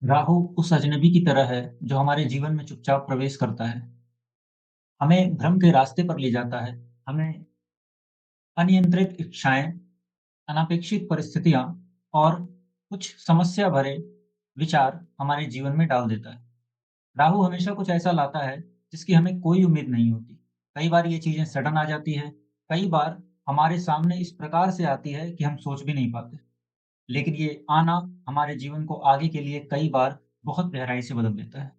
राहु उस अजनबी की तरह है जो हमारे जीवन में चुपचाप प्रवेश करता है, हमें भ्रम के रास्ते पर ले जाता है, हमें अनियंत्रित इच्छाएँ, अनपेक्षित परिस्थितियाँ और कुछ समस्या भरे विचार हमारे जीवन में डाल देता है। राहु हमेशा कुछ ऐसा लाता है जिसकी हमें कोई उम्मीद नहीं होती। कई बार ये चीज़ें सडन आ जाती हैं, कई बार हमारे सामने इस प्रकार से आती है कि हम सोच भी नहीं पाते। लेकिन ये आना हमारे जीवन को आगे के लिए कई बार बहुत गहराई से बदल देता है।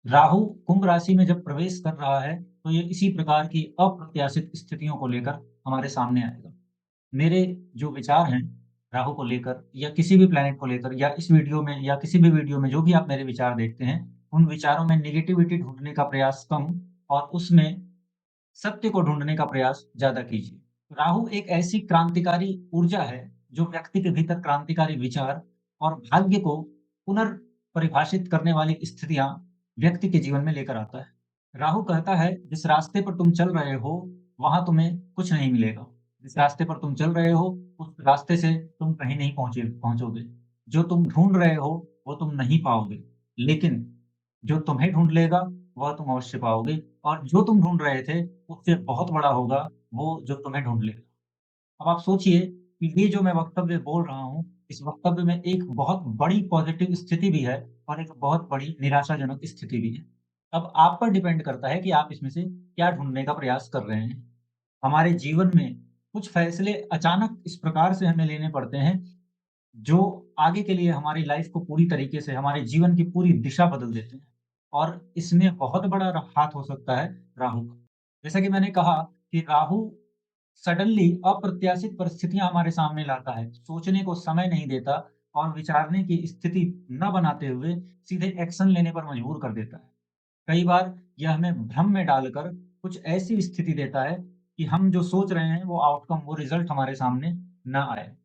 राहु कुंभ राशि में जब प्रवेश कर रहा है, तो ये इसी प्रकार की अप्रत्याशित स्थितियों को लेकर हमारे सामने आएगा। मेरे जो विचार हैं राहु को लेकर या किसी भी प्लैनेट को लेकर या इस वीडियो में या किसी भी वीडियो में जो भी आप मेरे विचार देखते हैं, उन विचारों में नेगेटिविटी ढूँढने का प्रयास कम और उसमें सत्य को ढूँढने का प्रयास ज़्यादा कीजिए। राहु एक ऐसी क्रांतिकारी ऊर्जा है, जो व्यक्ति के भीतर क्रांतिकारी विचार और भाग्य को पुनर्परिभाषित करने वाली स्थितियाँ व्यक्ति के जीवन में लेकर आता है। राहु कहता है, जिस रास्ते पर तुम चल रहे हो, वहाँ तुम्हें कुछ नहीं मिलेगा। जिस रास्ते पर तुम चल रहे हो, उस रास्ते से तुम कहीं नहीं पहुँचोगे। जो तुम ढूँढ रहे हो, वो तुम नहीं पाओगे। लेकिन जो तुम्हें ढूँढ लेगा, वह तुम अवश्य पाओगे और जो तुम ढूँढ रहे थे, उससे बहुत बड़ा होगा वो जो तुम्हें ढूँढ लेगा। अब आप सोचिए कि ये जो मैं वक्तव्य बोल रहा हूँ, इस वक्तव्य में एक बहुत बड़ी पॉज़िटिव स्थिति भी है और एक बहुत बड़ी निराशाजनक स्थिति भी है। अब आप पर डिपेंड करता है कि आप इसमें से क्या ढूँढने का प्रयास कर रहे हैं। हमारे जीवन में कुछ फैसले अचानक इस प्रकार से हमें लेने पड़ते हैं, जो आगे के लिए हमारी लाइफ़ को पूरी तरीके से हमारे जीवन की पूरी दिशा बदल देते हैं और इसमें बहुत बड़ा हाथ हो सकता है राहु का। जैसा कि मैंने कहा कि राहु सडनली अप्रत्याशित परिस्थितियाँ हमारे सामने लाता है, सोचने को समय नहीं देता और विचारने की स्थिति न बनाते हुए सीधे एक्शन लेने पर मजबूर कर देता है। कई बार यह हमें भ्रम में डालकर कुछ ऐसी स्थिति देता है कि हम जो सोच रहे हैं वो आउटकम, वो रिज़ल्ट हमारे सामने ना आए।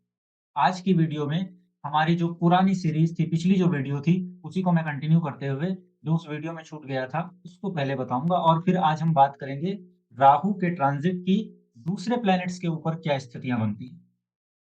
आज की वीडियो में हमारी जो पुरानी सीरीज़ थी, पिछली जो वीडियो थी, उसी को मैं कंटिन्यू करते हुए जो उस वीडियो में छूट गया था, उसको पहले बताऊँगा और फिर आज हम बात करेंगे राहु के ट्रांज़िट की दूसरे प्लैनेट्स के ऊपर क्या स्थितियाँ बनती हैं।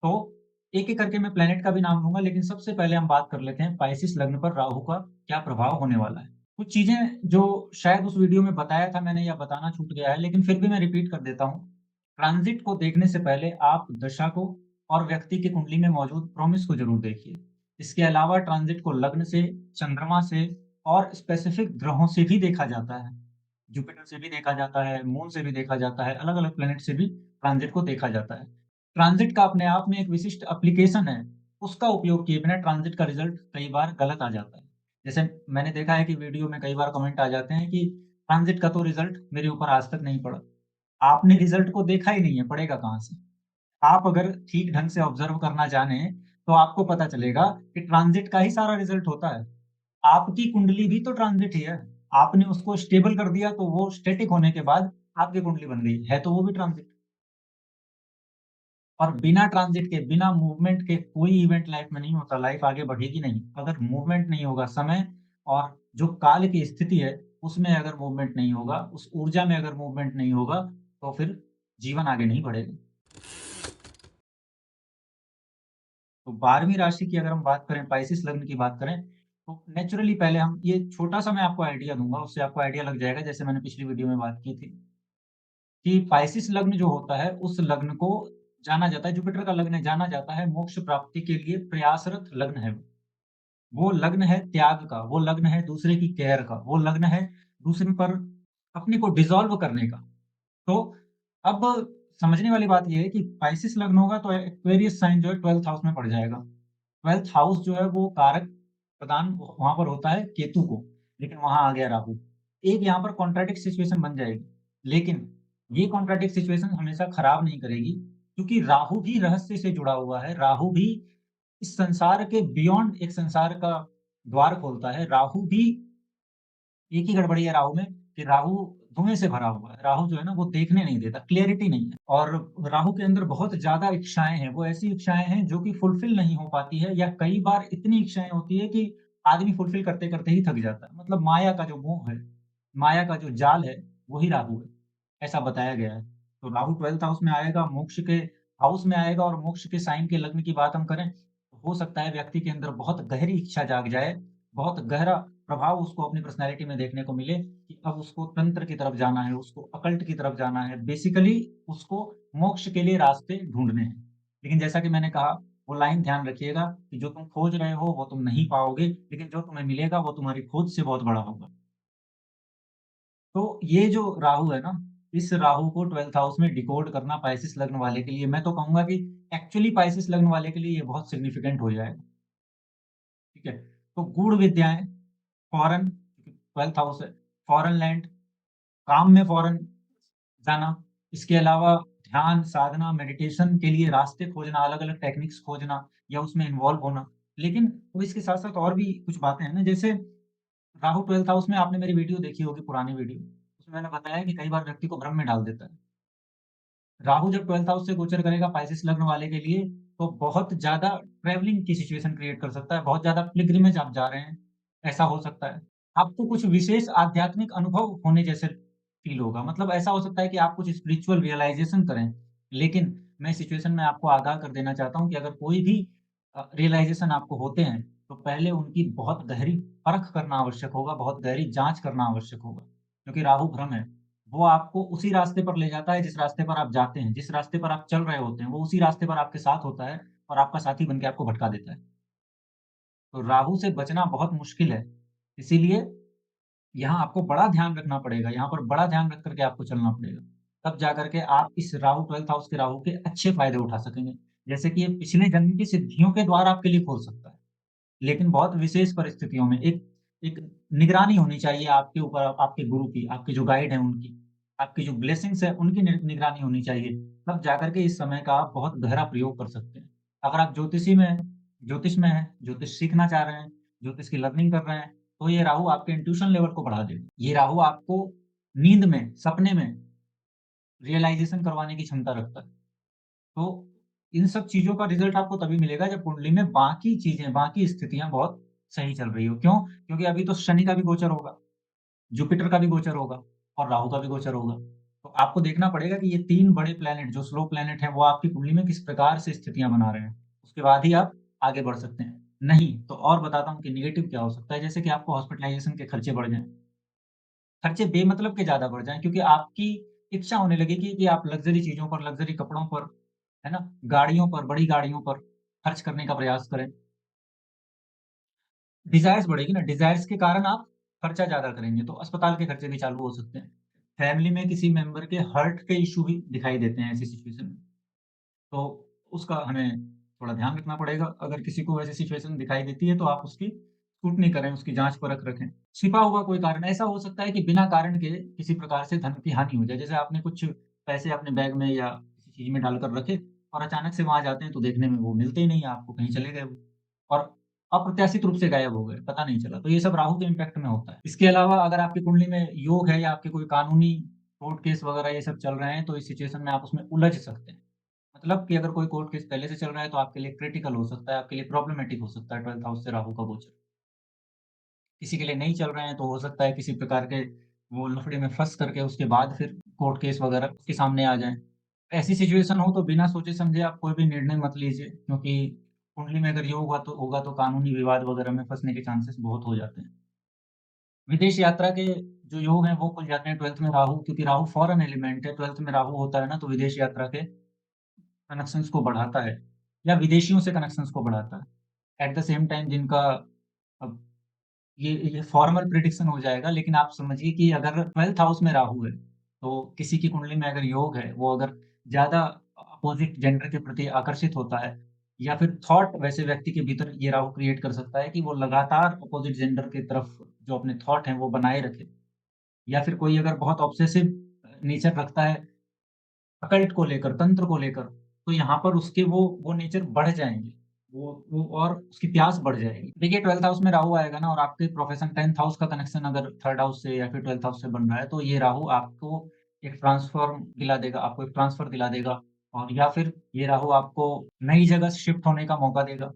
तो एक-एक करके मैं प्लैनेट का भी नाम लूँगा, लेकिन सबसे पहले हम बात कर लेते हैं पाइसेस लग्न पर राहु का क्या प्रभाव होने वाला है। कुछ चीज़ें जो शायद उस वीडियो में बताया था मैंने या बताना छूट गया है, लेकिन फिर भी मैं रिपीट कर देता हूँ। ट्रांज़िट को देखने से पहले आप दशा को और व्यक्ति की कुंडली में मौजूद प्रोमिस को ज़रूर देखिए। इसके अलावा ट्रांज़िट को लग्न से, चंद्रमा से और स्पेसिफिक ग्रहों से भी देखा जाता है। जुपिटर से भी देखा जाता है, मून से भी देखा जाता है, अलग-अलग प्लैनेट से भी ट्रांज़िट को देखा जाता है। ट्रांज़िट का अपने आप में एक विशिष्ट एप्लीकेशन है, उसका उपयोग किए बिना ट्रांज़िट का रिज़ल्ट कई बार गलत आ जाता है। जैसे मैंने देखा है कि वीडियो में कई बार कमेंट आ जाते हैं कि ट्रांज़िट का तो रिज़ल्ट मेरे ऊपर आज तक नहीं पड़ा। आपने रिज़ल्ट को देखा ही नहीं है, पड़ेगा कहाँ से? आप अगर ठीक ढंग से ऑब्ज़र्व करना जानें, तो आपको पता चलेगा कि ट्रांज़िट का ही सारा रिज़ल्ट होता है। आपकी कुंडली भी तो ट्रांज़िट ही है। आपने उसको स्टेबल कर दिया, तो वो स्टैटिक होने के बाद आपकी कुंडली बन गई। है तो वो भी ट्रांज़िट। और बिना ट्रांज़िट के, बिना मूवमेंट के कोई इवेंट लाइफ़ में नहीं होता, लाइफ़ आगे बढ़ेगी नहीं। अगर मूवमेंट नहीं होगा, समय और जो काल की स्थिति है, उसमें अगर मूवमेंट नहीं होगा, उस ऊर्जा में अगर मूवमेंट नहीं होगा, तो फिर जीवन आगे नहीं बढ़ेगा। तो 12वीं राशि की अगर हम बात करें, पाइसेस लग्न की बात करें, तो नेचुरली पहले हम ये छोटा-सा मैं आपको आइडिया दूँगा, उससे आपको आइडिया लग जाएगा, जैसे मैंने पिछली वीडियो में बात की थी, कि पाइसेस लग्न जो होता है, उस लग्न को जाना जाता है, जुपिटर का लग्न है, जाना जाता है मोक्ष प्राप्ति के लिए प्रयासरत लग्न है वो। वो लग्न है त्याग का, वो लग्न है दूसरे की केयर का, वो लग्न है दूसरे पर अपने को डिसॉल्व करने का। तो अब समझने वाली बात ये है कि पाइसेस लग्न होगा तो एक्वेरियस साइन जो है 12th हाउस में पड़ जाएगा। 12th हाउस जो है वो कारक प्रदान वहाँ पर होता है केतु को, लेकिन वहाँ आ गया राहु। एक यहाँ पर कॉन्ट्राडिक्ट सिचुएशन बन जाएगी, लेकिन ये कॉन्ट्राडिक्ट सिचुएशन हमेशा खराब नहीं करेगी, क्योंकि राहु भी रहस्य से जुड़ा हुआ है, राहु भी इस संसार के बियॉन्ड एक संसार का द्वार खोलता है। राहु भी एक ही गड़बड़ी है राहु में कि राहु धुएँ से भरा हुआ है। राहु जो है ना वो देखने नहीं देता, क्लैरिटी नहीं है और राहु के अंदर बहुत ज़्यादा इच्छाएँ हैं। वो ऐसी इच्छाएँ हैं जो कि फुलफ़िल नहीं हो पाती है या कई बार इतनी इच्छाएँ होती है कि आदमी फुलफ़िल करते-करते ही थक जाता है। मतलब माया का जो मोह है, माया का जो जाल है, वही राहु है, ऐसा बताया गया है। तो राहु 12th हाउस में आएगा, मोक्ष के हाउस में आएगा और मोक्ष के साइन के लग्न की बात हम करें, तो हो सकता है व्यक्ति के अंदर बहुत गहरी इच्छा जाग जाए बहुत गहरा प्रभाव उसको अपनी पर्सनैलिटी में देखने को मिले कि अब उसको तंत्र की तरफ जाना है, उसको अकल्ट की तरफ जाना है। बेसिकली उसको मोक्ष के लिए रास्ते ढूँढने हैं। लेकिन जैसा कि मैंने कहा, वो लाइन ध्यान रखिएगा कि जो तुम खोज रहे हो वो तुम नहीं पाओगे, लेकिन जो तुम्हें मिलेगा वो तुम्हारी खोज से बहुत बड़ा होगा। तो ये जो राहु है ना, इस राहु को 12th हाउस में डिकोड करना पाइसेस लग्न वाले के लिए, मैं तो कहूँगा कि एक्चुअली पाइसेस लग्न वाले के लिए ये बहुत सिग्निफिकेंट हो जाएगा, ठीक है? तो गूढ़ विद्याएँ, फ़ॉरेन 12th हाउस है, फ़ॉरेन लैंड, काम में फ़ॉरेन जाना, इसके अलावा ध्यान, साधना, मेडिटेशन के लिए रास्ते खोजना, अलग-अलग टेक्निक्स खोजना या उसमें इन्वॉल्व होना। लेकिन वो इसके साथ-साथ और भी कुछ बातें हैं ना, जैसे राहु 12th हाउस में आपने मेरी वीडियो देखी होगी, पुरानी वीडियो। उसमें मैंने बताया कि कई बार व्यक्ति को भ्रम में डाल देता है। राहु जब 12th हाउस से गोचर करेगा पाइसेस लग्न वाले के लिए, तो बहुत ज़्यादा ट्रैवलिंग की सिचुएशन क्रिएट कर सकता है, बहुत ज़्यादा पिलग्रिमेज आप जा रहे हैं, ऐसा हो सकता है। आपको कुछ विशेष आध्यात्मिक अनुभव होने जैसे फ़ील होगा, मतलब ऐसा हो सकता है कि आप कुछ स्पिरिचुअल रियलाइज़ेशन करें। लेकिन मैं इस सिचुएशन में आपको आगाह कर देना चाहता हूँ कि अगर कोई भी रियलाइज़ेशन आपको होते हैं, तो पहले उनकी बहुत गहरी परख करना आवश्यक होगा, बहुत गहरी जाँच करना आवश्यक होगा। क्योंकि राहु भ्रम है, वो आपको उसी रास्ते पर ले जाता है जिस रास्ते पर आप जाते हैं, जिस रास्ते पर आप चल रहे होते हैं, वो उसी रास्ते पर आपके साथ होता है और आपका साथी बन के आपको भटका देता है। तो राहु से बचना बहुत मुश्किल है। इसीलिए यहाँ आपको बड़ा ध्यान रखना पड़ेगा, यहाँ पर बड़ा ध्यान रख कर के आपको चलना पड़ेगा। तब जाकर के आप इस राहु 12th हाउस के राहु के अच्छे फ़ायदे उठा सकेंगे। जैसे कि ये पिछले जन्म की सिद्धियों के द्वार आपके लिए खोल सकता है। लेकिन बहुत विशेष परिस्थितियों में एक एक निगरानी होनी चाहिए आपके ऊपर, आपके गुरु की, आपके जो गाइड हैं उनकी, आपकी जो ब्लेसिंग्स है उनकी निगरानी होनी चाहिए। तब जाकर के इस समय का आप बहुत गहरा प्रयोग कर सकते हैं। अगर आप ज्योतिष में हैं, ज्योतिष सीखना चाह रहे हैं, ज्योतिष की लर्निंग कर रहे हैं, तो ये राहु आपके इंट्यूशन लेवल को बढ़ा देगा। ये राहु आपको नींद में, सपने में रियलाइज़ेशन करवाने की क्षमता रखता है। तो इन सब चीज़ों का रिज़ल्ट आपको तभी मिलेगा जब कुंडली में बाकी चीज़ें, बाकी स्थितियाँ बहुत सही चल रही हो। क्यों? क्योंकि अभी तो शनि का भी गोचर होगा, जुपिटर का भी गोचर होगा और राहु का भी गोचर होगा। तो आपको देखना पड़ेगा कि ये 3 बड़े प्लैनेट जो स्लो प्लैनेट हैं, वो आपकी कुंडली में किस प्रकार से स्थितियाँ बना रहे हैं। उसके बाद ही आप आगे बढ़ सकते हैं। नहीं, तो और बताता हूँ कि नेगेटिव क्या हो सकता है, जैसे कि आपको हॉस्पिटलाइज़ेशन के खर्चे बढ़ जाएँ। खर्चे बेमतलब के ज़्यादा बढ़ जाएँ क्योंकि आपकी इच्छा होने लगेगी कि आप लग्ज़री चीज़ों पर, लग्ज़री कपड़ों पर, है ना? गाड़ियों पर, बड़ी गाड़ियों पर खर्च करने का प्रयास करें। डिज़ायर्स बढ़ेगी ना, डिज़ायर्स के कारण आप खर्चा ज़्यादा करेंगे, तो अस्पताल के खर्चे भी चालू हो सकते हैं। फैमिली में किसी मेंबर के हार्ट के इश्यू भी दिखाई देते हैं ऐसी सिचुएशन में, तो उसका हमें थोड़ा ध्यान रखना पड़ेगा। अगर किसी को ऐसी सिचुएशन दिखाई देती है, तो आप उसकी स्क्रूटनी करें, उसकी जाँच-परख रखें। छिपा हुआ कोई कारण ऐसा हो सकता है कि बिना कारण के किसी प्रकार से धन की हानि हो जाए। जैसे आपने कुछ पैसे अपने बैग में या किसी चीज़ में डालकर रखे और अचानक से वहाँ जाते हैं तो देखने में वो मिलते ही नहीं हैं आपको, कहीं चले गए वो और अप्रत्याशित रूप से गायब हो गए, पता नहीं चला। तो ये सब राहु के इम्पैक्ट में होता है। इसके अलावा अगर आपकी कुंडली में योग है या आपके कोई कानूनी कोर्ट केस वगैरह ये सब चल रहे हैं, तो इस सिचुएशन में आप उसमें उलझ सकते हैं। मतलब कि अगर कोई कोर्ट केस पहले से चल रहा है, तो आपके लिए क्रिटिकल हो सकता है, आपके लिए प्रॉब्लमैटिक हो सकता है 12th हाउस से राहु का गोचर। किसी के लिए नहीं चल रहे हैं, तो हो सकता है किसी प्रकार के वो लफड़े में फँस करके उसके बाद फिर कोर्ट केस वगैरह उसके सामने आ जाएँ। ऐसी सिचुएशन हो तो बिना सोचे-समझे आप कोई भी निर्णय मत लीजिए क्योंकि कुंडली में अगर योग होगा तो कानूनी विवाद वगैरह में फँसने के चांसेस बहुत हो जाते हैं। विदेश यात्रा के जो योग हैं वो खुल जाते हैं 12th में राहु क्योंकि राहु फ़ॉरेन एलिमेंट है, 12th में राहु होता है ना, तो विदेश यात्रा के कनेक्शंस को बढ़ाता है या विदेशियों से कनेक्शंस को बढ़ाता है। एट द सेम टाइम जिनका अब ये फॉर्मल प्रेडिक्शन हो जाएगा, लेकिन आप समझिए कि अगर 12th हाउस में राहु है, तो किसी की कुंडली में अगर योग है, वो अगर ज़्यादा अपोज़िट जेंडर के प्रति आकर्षित होता है या फिर थॉट वैसे व्यक्ति के भीतर ये राहु क्रिएट कर सकता है कि वो लगातार अपोज़िट जेंडर की तरफ जो अपने थॉट हैं, वो बनाए रखे या फिर कोई अगर बहुत ऑब्सेसिव नेचर रखता है अकल्ट को लेकर, तंत्र को लेकर, तो यहाँ पर उसके वो नेचर बढ़ जाएँगे। वो और उसकी प्यास बढ़ जाएगी। देखिए 12th हाउस में राहु आएगा ना और आपके प्रोफ़ेशन 10th हाउस का कनेक्शन अगर 3rd हाउस से या फिर 12th हाउस से बन रहा है, तो ये राहु आपको एक ट्रांसफ़ॉर्म दिला देगा, आपको एक ट्रांसफ़र दिला देगा और या फिर ये राहु आपको नई जगह शिफ्ट होने का मौका देगा।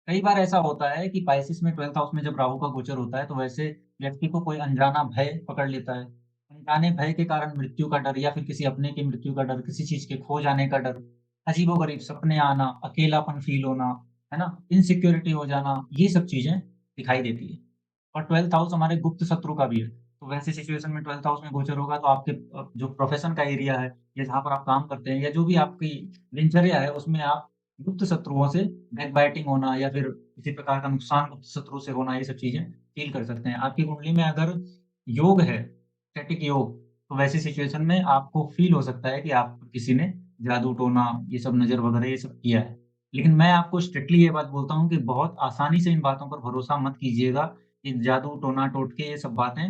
कई बार ऐसा होता है कि पाइसेस में 12th हाउस में जब राहु का गोचर होता है, तो वैसे व्यक्ति को कोई अनजाना भय पकड़ लेता है। अनजाने भय के कारण मृत्यु का डर या फिर किसी अपने की मृत्यु का डर, किसी चीज़ के खो जाने का डर, अजीबो-गरीब सपने आना, अकेलापन फ़ील होना, है ना? इनसिक्योरिटी हो जाना, ये सब चीज़ें दिखाई देती है। और 12th हाउस हमारे गुप्त शत्रु का भी है। तो वैसी सिचुएशन में 12th हाउस में गोचर होगा तो आपके जो प्रोफ़ेशन का एरिया है या जहाँ पर आप काम करते हैं या जो भी आपकी दिनचर्या है उसमें आप गुप्त शत्रुओं से बैकबाइटिंग होना या फिर किसी प्रकार का नुकसान गुप्त शत्रु से होना ये सब चीज़ें फ़ील कर सकते हैं। आपकी कुंडली में अगर योग है, स्टैटिक योग, तो वैसी सिचुएशन में आपको फ़ील हो सकता है कि आप किसी ने जादू-टोना ये सब नज़र वग़ैरह ये सब किया है। लेकिन मैं आपको स्ट्रिक्टली ये बात बोलता हूँ कि बहुत आसानी से इन बातों पर भरोसा मत कीजिएगा। ये जादू, टोना, टोटके ये सब बातें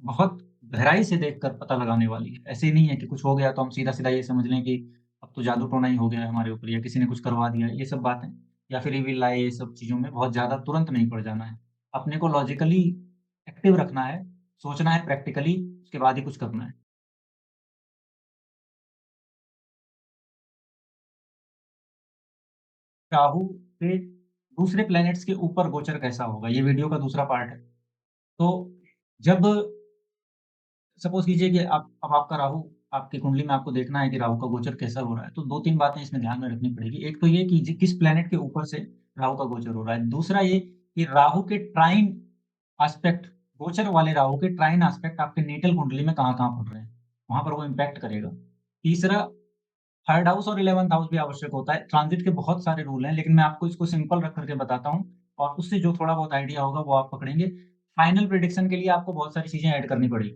बहुत गहराई से देखकर पता लगाने वाली है। ऐसे नहीं है कि कुछ हो गया तो हम सीधा-सीधा ये समझ लें कि अब तो जादू टोना ही हो गया है हमारे ऊपर या किसी ने कुछ करवा दिया है, ये सब बातें या फिर इविल आई ये सब चीज़ों में बहुत ज़्यादा तुरंत नहीं पड़ जाना है। अपने को लॉजिकली एक्टिव रखना है, सोचना है प्रैक्टिकली, उसके बाद ही कुछ करना है। राहु के दूसरे प्लैनेट्स के ऊपर गोचर कैसा होगा? ये वीडियो का दूसरा पार्ट है। तो जब सपोज़ कीजिए कि आप अब आपका राहु आपकी कुंडली में आपको देखना है कि राहु का गोचर कैसा हो रहा है, तो 2-3 बातें इसमें ध्यान में रखनी पड़ेगी। एक तो ये कि किस प्लैनेट के ऊपर से राहु का गोचर हो रहा है। दूसरा ये कि राहु के ट्राइन एस्पेक्ट गोचर वाले राहु के ट्राइन एस्पेक्ट आपके नेटल कुंडली में कहाँ-कहाँ पड़ रहे हैं, वहाँ पर वो इम्पैक्ट करेगा। तीसरा, थर्ड हाउस और 11th हाउस भी आवश्यक होता है। ट्रांज़िट के बहुत सारे रूल हैं, लेकिन मैं आपको इसको सिंपल रख कर के बताता हूँ और उससे जो थोड़ा बहुत आइडिया होगा वो आप पकड़ेंगे। फाइनल प्रेडिक्शन के लिए आपको बहुत सारी चीज़ें ऐड करनी पड़ेगी।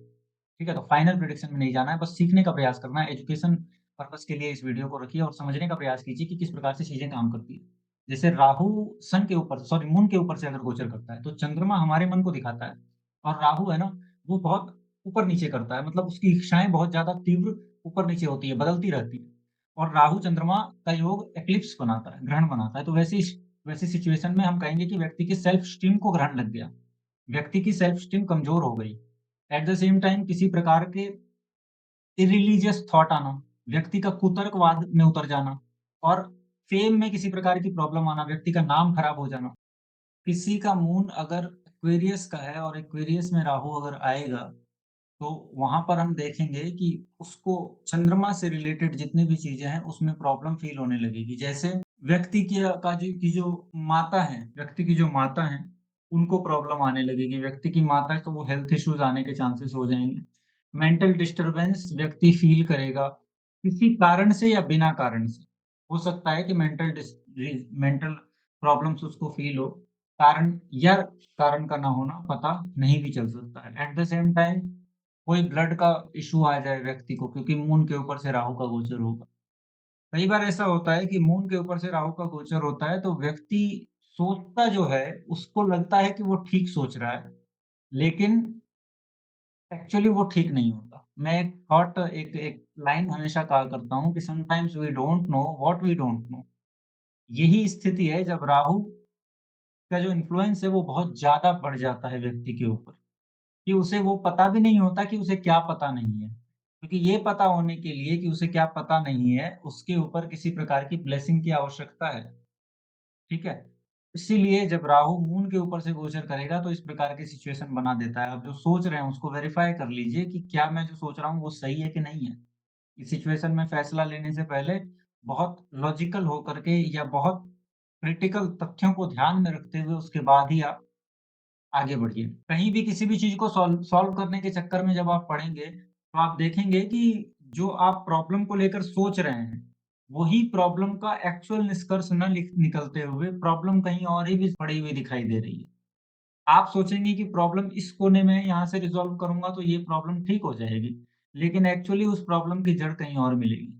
ठीक है? तो फाइनल प्रेडिक्शन में नहीं जाना है, बस सीखने का प्रयास करना है। एजुकेशन पर्पज़ के लिए इस वीडियो को रखिए और समझने का प्रयास कीजिए कि किस प्रकार से चीज़ें काम करती हैं। जैसे राहु सन के ऊपर सॉरी मून के ऊपर से अगर गोचर करता है, तो चंद्रमा हमारे मन को दिखाता है और राहु है ना, वो बहुत ऊपर-नीचे करता है। मतलब उसकी इच्छाएँ बहुत ज़्यादा तीव्र ऊपर-नीचे होती है, बदलती रहती है। और राहु चंद्रमा का योग एक्लिप्स बनाता है, ग्रहण बनाता है। तो वैसी सिचुएशन में हम कहेंगे कि व्यक्ति की सेल्फ एस्टीम को ग्रहण लग गया। व्यक्ति की सेल्फ एस्टीम कमज़ोर हो गई। एट द सेम टाइम किसी प्रकार के इर्रिलीजियस थॉट आना, व्यक्ति का कुतर्कवाद में उतर जाना और फेम में किसी प्रकार की प्रॉब्लम आना, व्यक्ति का नाम खराब हो जाना। किसी का मून अगर एक्वेरियस का है और एक्वेरियस में राहु अगर आएगा, तो वहाँ पर हम देखेंगे कि उसको चंद्रमा से रिलेटेड जितनी भी चीज़ें हैं, उसमें प्रॉब्लम फ़ील होने लगेगी। जैसे व्यक्ति व्यक्ति की जो माता हैं, उनको प्रॉब्लम आने लगेगी। व्यक्ति की माता है तो वो हेल्थ इश्यूज़ आने के चांसेस हो जाएँगे। मेंटल डिस्टर्बेंस व्यक्ति फ़ील करेगा, किसी कारण से या बिना कारण से। हो सकता है कि मेंटल प्रॉब्लम्स उसको फ़ील हो, कारण या कारण का ना होना पता नहीं भी चल सकता है। एट द सेम टाइम कोई ब्लड का इश्यू आ जाए व्यक्ति को क्योंकि मून के ऊपर से राहु का गोचर होगा। कई बार ऐसा होता है कि मून के ऊपर से राहु का गोचर होता है तो व्यक्ति सोचता जो है उसको लगता है कि वो ठीक सोच रहा है, लेकिन एक्चुअली वो ठीक नहीं होता। मैं एक एक लाइन हमेशा कहा करता हूँ कि sometimes we don't know what we don't know. यही स्थिति है जब राहु का जो इन्फ्लुएंस है वो बहुत ज़्यादा बढ़ जाता है व्यक्ति के ऊपर। कि उसे वो पता भी नहीं होता कि उसे क्या पता नहीं है। क्योंकि ये पता होने के लिए कि उसे क्या पता नहीं है, उसके ऊपर किसी प्रकार की ब्लेसिंग की आवश्यकता है, ठीक है? इसीलिए जब राहु मून के ऊपर से गोचर करेगा तो इस प्रकार की सिचुएशन बना देता है। आप जो सोच रहे हैं उसको वेरीफ़ाई कर लीजिए कि क्या मैं जो सोच रहा हूँ वो सही है कि नहीं है। इस सिचुएशन में फैसला लेने से पहले बहुत लॉजिकल होकर के या बहुत क्रिटिकल तथ्यों को ध्यान में रखते हुए उसके बाद ही आप आगे बढ़िए। कहीं भी किसी भी चीज़ को सॉल्व सॉल्व करने के चक्कर में जब आप पड़ेंगे, तो आप देखेंगे कि जो आप प्रॉब्लम को लेकर सोच रहे हैं, वही प्रॉब्लम का एक्चुअल निष्कर्ष ना निकलते हुए प्रॉब्लम कहीं और ही भी पड़ी हुई दिखाई दे रही है। आप सोचेंगे कि प्रॉब्लम इस कोने में है, यहाँ से रिज़ॉल्व करूँगा तो ये प्रॉब्लम ठीक हो जाएगी, लेकिन एक्चुअली उस प्रॉब्लम की जड़ कहीं और मिलेगी।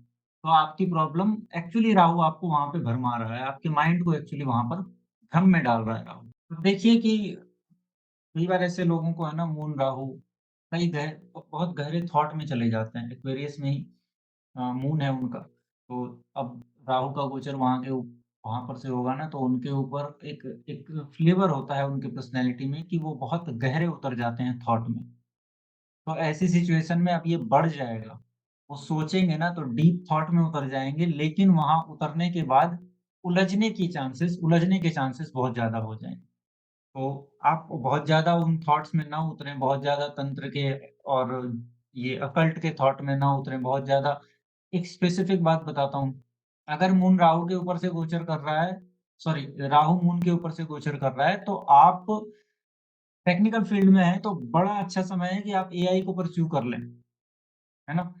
तो आपकी प्रॉब्लम एक्चुअली राहु आपको वहाँ पे भरमा रहा है, आपके माइंड को एक्चुअली वहाँ पर भ्रम में डाल रहा है राहु। तो देखिए कि कई बार ऐसे लोगों को है ना मून राहु कई बहुत गहरे थॉट में चले जाते हैं। एक्वेरियस में ही मून है उनका। तो अब राहु का गोचर वहाँ पर से होगा ना तो उनके ऊपर एक एक फ्लेवर होता है उनकी पर्सनैलिटी में कि वो बहुत गहरे उतर जाते हैं थॉट में। तो ऐसी सिचुएशन में अब ये बढ़ जाएगा। वो सोचेंगे ना तो डीप थॉट में उतर जाएँगे लेकिन वहाँ उतरने के बाद उलझने के चांसेस बहुत ज़्यादा हो जाएँगे। तो आप बहुत ज़्यादा उन थॉट्स में ना उतरें, बहुत ज़्यादा तंत्र के और ये अकल्ट के थॉट में ना उतरें, बहुत ज़्यादा एक स्पेसिफिक बात बताता हूँ। अगर मून राहु के ऊपर से गोचर कर रहा है राहु मून के ऊपर से गोचर कर रहा है, तो आप टेक्निकल फील्ड में हैं तो बड़ा अच्छा समय है कि आप एआई को परस्यू कर लें, है ना?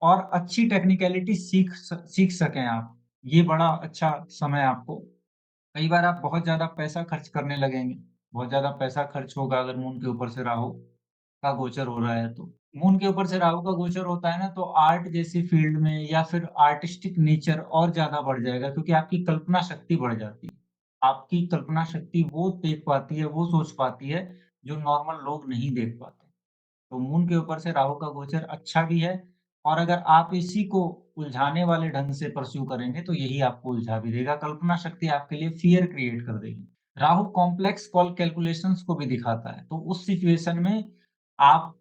और अच्छी टेक्निकैलिटी सीख सकें आप, ये बड़ा अच्छा समय है आपको। कई बार आप बहुत ज़्यादा पैसा खर्च करने लगेंगे, बहुत ज़्यादा पैसा खर्च होगा अगर मून के ऊपर से राहु का गोचर हो रहा है तो। मून के ऊपर से राहु का गोचर होता है ना, तो आर्ट जैसी फील्ड में या फिर आर्टिस्टिक नेचर और ज़्यादा बढ़ जाएगा क्योंकि आपकी कल्पना शक्ति बढ़ जाती है। आपकी कल्पना शक्ति वो देख पाती है, वो सोच पाती है, जो नॉर्मल लोग नहीं देख पाते। तो मून के ऊपर से राहु का गोचर अच्छा भी है और अगर आप इसी को उलझाने वाले ढंग से परस्यू करेंगे, तो यही आपको उलझा भी देगा। कल्पना शक्ति आपके लिए फ़ियर क्रिएट कर देगी। राहु कॉम्प्लेक्स कैलकुलेशंस को भी दिखाता है, तो उस सिचुएशन में आप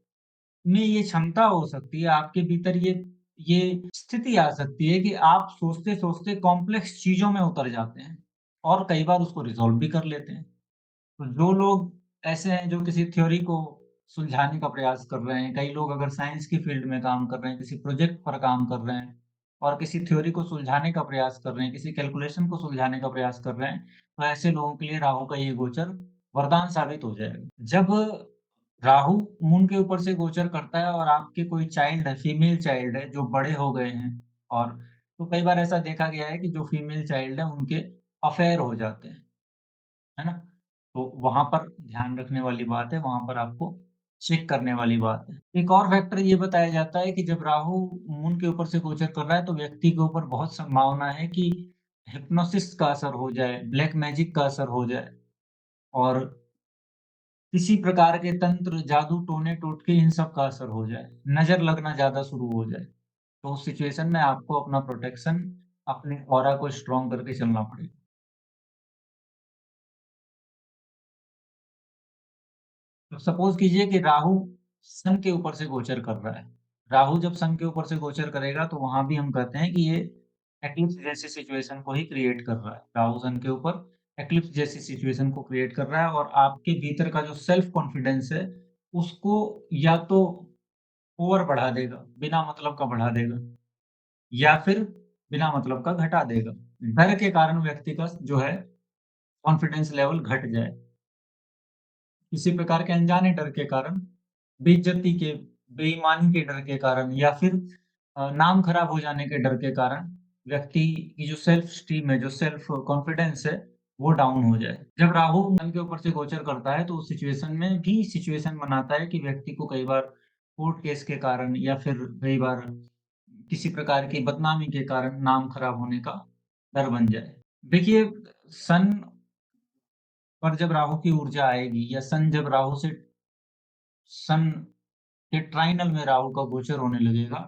में ये क्षमता हो सकती है, आपके भीतर ये स्थिति आ सकती है कि आप सोचते-सोचते कॉम्प्लेक्स चीज़ों में उतर जाते हैं और कई बार उसको रिज़ॉल्व भी कर लेते हैं। तो जो लोग ऐसे हैं जो किसी थ्योरी को सुलझाने का प्रयास कर रहे हैं, कई लोग अगर साइंस की फ़ील्ड में काम कर रहे हैं, किसी प्रोजेक्ट पर काम कर रहे हैं और किसी थ्योरी को सुलझाने का प्रयास कर रहे हैं, किसी कैलकुलेशन को सुलझाने का प्रयास कर रहे हैं, तो ऐसे लोगों के लिए राहु का ये गोचर वरदान साबित हो जाएगा। जब राहु मून के ऊपर से गोचर करता है और आपके कोई चाइल्ड है, फीमेल चाइल्ड है जो बड़े हो गए हैं और तो कई बार ऐसा देखा गया है कि जो फीमेल चाइल्ड है उनके अफ़ेयर हो जाते हैं। है ना? तो वहाँ पर ध्यान रखने वाली बात है, वहाँ पर आपको चेक करने वाली बात है। एक और फैक्टर ये बताया जाता है कि जब राहु मून के ऊपर से गोचर कर रहा है, तो व्यक्ति के ऊपर बहुत संभावना है कि हिप्नोसिस का असर हो जाए, ब्लैक मैजिक का असर हो जाए और किसी प्रकार के तंत्र, जादू, टोने-टोटके इन सब का असर हो जाए, नज़र लगना ज़्यादा शुरू हो जाए। तो उस सिचुएशन में आपको अपना प्रोटेक्शन, अपने ऑरा को स्ट्रॉन्ग करके चलना पड़ेगा। तो सपोज़ कीजिए कि राहु सन के ऊपर से गोचर कर रहा है। राहु जब सन के ऊपर से गोचर करेगा तो वहाँ भी हम कहते हैं कि ये एक्लिप्स जैसी सिचुएशन को ही क्रिएट कर रहा है। राहु सन के ऊपर एक्लिप्स जैसी सिचुएशन को क्रिएट कर रहा है और आपके भीतर का जो सेल्फ कॉन्फिडेंस है, उसको या तो ओवर बढ़ा देगा, बिना मतलब का बढ़ा देगा या फिर बिना मतलब का घटा देगा। डर के कारण व्यक्ति का जो है कॉन्फिडेंस लेवल घट जाए। किसी प्रकार के अनजाने डर के कारण, बेइज्जती के, बेईमानी के डर के कारण या फिर नाम खराब हो जाने के डर के कारण व्यक्ति की जो सेल्फ एस्टीम है, जो सेल्फ कॉन्फिडेंस है, वो डाउन हो जाए। जब राहु मन के ऊपर से गोचर करता है, तो उस सिचुएशन में भी सिचुएशन बनाता है कि व्यक्ति को कई बार कोर्ट केस के कारण या फिर कई बार किसी प्रकार की बदनामी के कारण नाम खराब होने का डर बन जाए। देखिए, सन पर जब राहु की ऊर्जा आएगी या सन जब राहु से सन के ट्राइनल में राहु का गोचर होने लगेगा,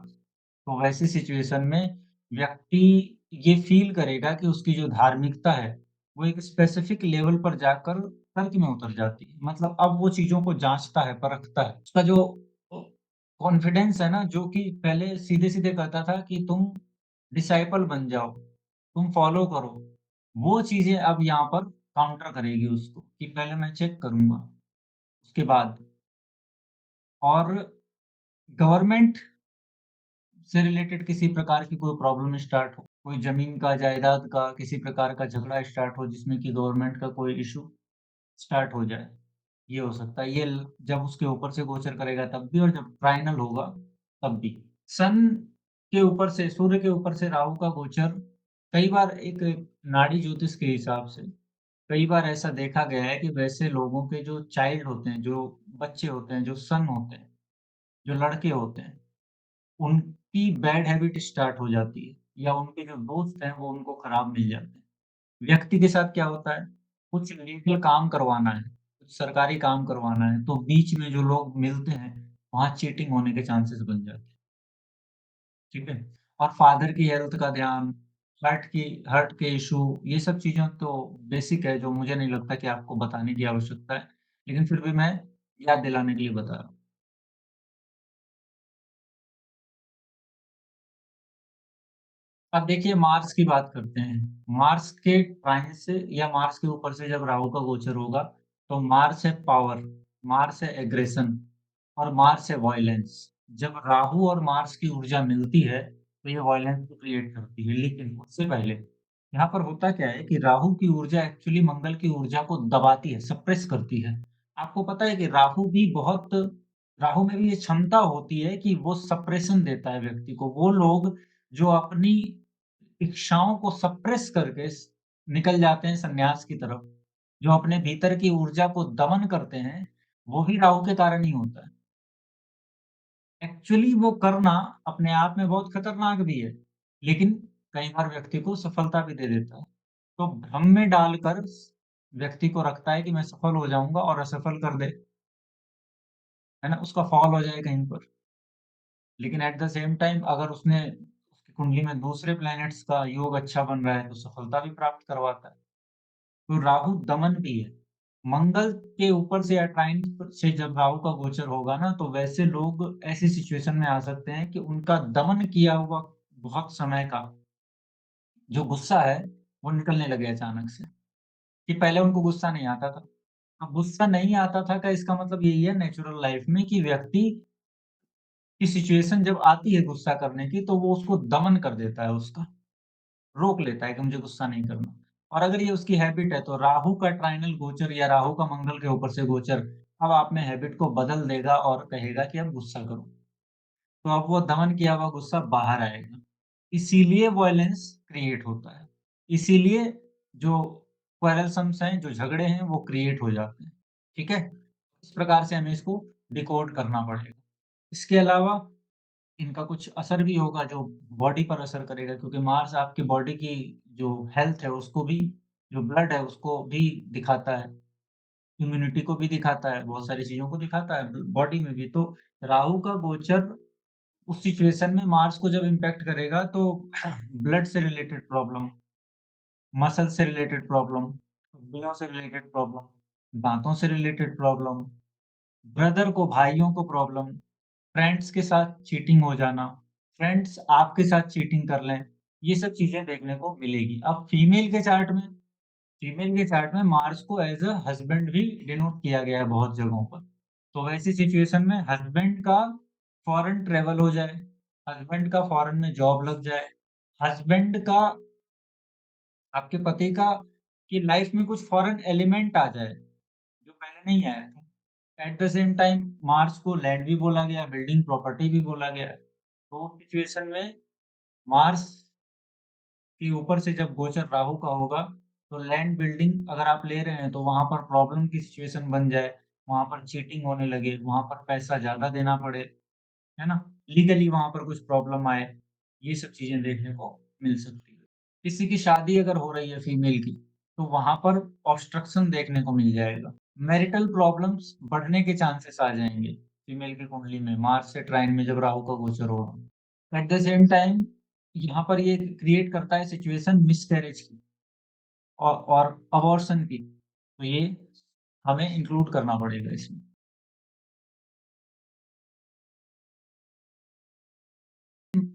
तो वैसी सिचुएशन में व्यक्ति ये फ़ील करेगा कि उसकी जो धार्मिकता है, वो एक स्पेसिफ़िक लेवल पर जाकर तर्क में उतर जाती है। मतलब अब वो चीज़ों को जाँचता है, परखता है। उसका जो अ, कॉन्फिडेंस है ना, जो कि पहले सीधे-सीधे कहता था कि तुम डिसाइपल बन जाओ, तुम फ़ॉलो करो। वो चीज़ें अब यहाँ पर काउंटर करेगी उसको कि पहले मैं चेक करूँगा, उसके बाद और गवर्नमेंट से रिलेटेड किसी प्रकार की कोई प्रॉब्लम स्टार्ट हो, कोई ज़मीन का, जायदाद का, किसी प्रकार का झगड़ा स्टार्ट हो जिसमें कि गवर्नमेंट का कोई इश्यू स्टार्ट हो जाए, ये हो सकता है। ये ल जब उसके ऊपर से गोचर करेगा तब भी और जब ट्राइनल होगा तब भी। सन के ऊपर से सूर्य के ऊपर से राहु का गोचर कई बार एक नाड़ी ज्योतिष के हिसाब से कई बार ऐसा देखा गया है कि वैसे लोगों के जो चाइल्ड होते हैं, जो बच्चे होते हैं, जो सन होते हैं, जो लड़के होते हैं उनकी बैड हैबिट स्टार्ट हो जाती है या उनके जो दोस्त हैं वो उनको खराब मिल जाते हैं। व्यक्ति के साथ क्या होता है, कुछ लीगल काम करवाना है, कुछ सरकारी काम करवाना है, तो बीच में जो लोग मिलते हैं, वहाँ चीटिंग होने के चांसेस बन जाते हैं, ठीक है? और फादर की हेल्थ का ध्यान, हार्ट के इश्यू ये सब चीज़ें तो बेसिक है जो मुझे नहीं लगता कि आपको बताने की आवश्यकता है, लेकिन फिर भी मैं याद दिलाने के लिए बता रहा हूँ। अब देखिए मार्स की बात करते हैं। मार्स के ट्रांजिट से या मार्स के ऊपर से जब राहु का गोचर होगा, तो मार्स है पावर, मार्स है एग्रेशन और मार्स है वॉयलेंस। जब राहु और मार्स की ऊर्जा मिलती है, तो ये वॉयलेंस को क्रिएट करती है। लेकिन उससे पहले यहाँ पर होता क्या है कि राहु की ऊर्जा एक्चुअली मंगल की ऊर्जा को दबाती है, सप्रेस करती है। आपको पता है कि राहु में भी ये क्षमता होती है कि वो सप्रेशन देता है व्यक्ति को। वो लोग जो अपनी इच्छाओं को सप्रेस करके निकल जाते हैं सन्यास की तरफ, जो अपने भीतर की ऊर्जा को दमन करते हैं, वो भी राहु के कारण ही होता है। एक्चुअली वो करना अपने आप में बहुत खतरनाक भी है, लेकिन कई बार व्यक्ति को सफलता भी दे देता है। तो भ्रम में डालकर व्यक्ति को रखता है कि मैं सफल हो जाऊँगा और असफल कर दे, है ना? उसका फॉल हो जाए कहीं पर। लेकिन एट द सेम टाइम अगर उसकी कुंडली में दूसरे प्लैनेट्स का योग अच्छा बन रहा है, तो सफलता भी प्राप्त करवाता है। तो राहु दमन भी है। मंगल के ऊपर से या ट्राइन से जब राहु का गोचर होगा ना, तो वैसे लोग ऐसी सिचुएशन में आ सकते हैं कि उनका दमन किया हुआ बहुत समय का जो गुस्सा है, वो निकलने लगे अचानक से, कि पहले उनको गुस्सा नहीं आता था। अब गुस्सा नहीं आता था का इसका मतलब यही है नेचुरल लाइफ में कि व्यक्ति की सिचुएशन जब आती है गुस्सा करने की, तो वो उसको दमन कर देता है उसका, रोक लेता है कि मुझे गुस्सा नहीं करना। और अगर ये उसकी हैबिट है, तो राहु का ट्राइनल गोचर या राहु का मंगल के ऊपर से गोचर अब आप में हैबिट को बदल देगा और कहेगा कि अब गुस्सा करो। तो अब वो दमन किया हुआ गुस्सा बाहर आएगा। इसीलिए वॉयलेंस क्रिएट होता है। इसीलिए जो क्वेरलसम्स हैं, जो झगड़े हैं, वो क्रिएट हो जाते हैं। ठीक है? इस प्रकार से हमें इसको डिकोड करना पड़ेगा। इसके अलावा इनका कुछ असर भी होगा जो बॉडी पर असर करेगा, क्योंकि मार्स आपकी बॉडी की जो हेल्थ है उसको भी, जो ब्लड है उसको भी दिखाता है, इम्यूनिटी को भी दिखाता है, बहुत सारी चीज़ों को दिखाता है बॉडी में भी। तो राहु का गोचर उस सिचुएशन में मार्स को जब इम्पैक्ट करेगा, तो ब्लड से रिलेटेड प्रॉब्लम, मसल से रिलेटेड प्रॉब्लम, हड्डियों से रिलेटेड प्रॉब्लम, दाँतों से रिलेटेड प्रॉब्लम, ब्रदर को, भाइयों को प्रॉब्लम, फ्रेंड्स के साथ चीटिंग हो जाना, फ्रेंड्स आपके साथ चीटिंग कर लें, ये सब चीज़ें देखने को मिलेगी। अब फीमेल के चार्ट में मार्स को एज़ अ हस्बैंड भी डिनोट किया गया है बहुत जगहों पर। तो वैसी सिचुएशन में हस्बैंड का फॉरेन ट्रैवल हो जाए, हस्बैंड का फॉरेन में जॉब लग जाए, हस्बैंड का, आपके पति का की लाइफ में कुछ फॉरेन एलिमेंट आ जाए, जो पहले नहीं आया था। At the same time Mars को लैंड भी बोला गया, बिल्डिंग प्रॉपर्टी भी बोला गया है। तो उस सिचुएशन में मार्स के ऊपर से जब गोचर राहु का होगा, तो लैंड बिल्डिंग अगर आप ले रहे हैं, तो वहाँ पर प्रॉब्लम की सिचुएशन बन जाए, वहाँ पर चीटिंग होने लगे, वहाँ पर पैसा ज़्यादा देना पड़े, है ना? लीगली वहाँ पर कुछ प्रॉब्लम आए, ये सब चीज़ें देखने को मिल सकती है। किसी की शादी अगर हो रही है फीमेल की, तो वहाँ पर ऑब्स्ट्रक्शन देखने को मिल जाएगा। मैरिटल प्रॉब्लम्स बढ़ने के चांसेस आ जाएँगे, फीमेल की कुंडली में, मार्स से ट्राइन में जब राहु का गोचर होगा। एट द सेम टाइम यहाँ पर ये क्रिएट करता है सिचुएशन मिसकैरेज की और अबॉर्शन की, तो ये हमें इंक्लूड करना पड़ेगा इसमें।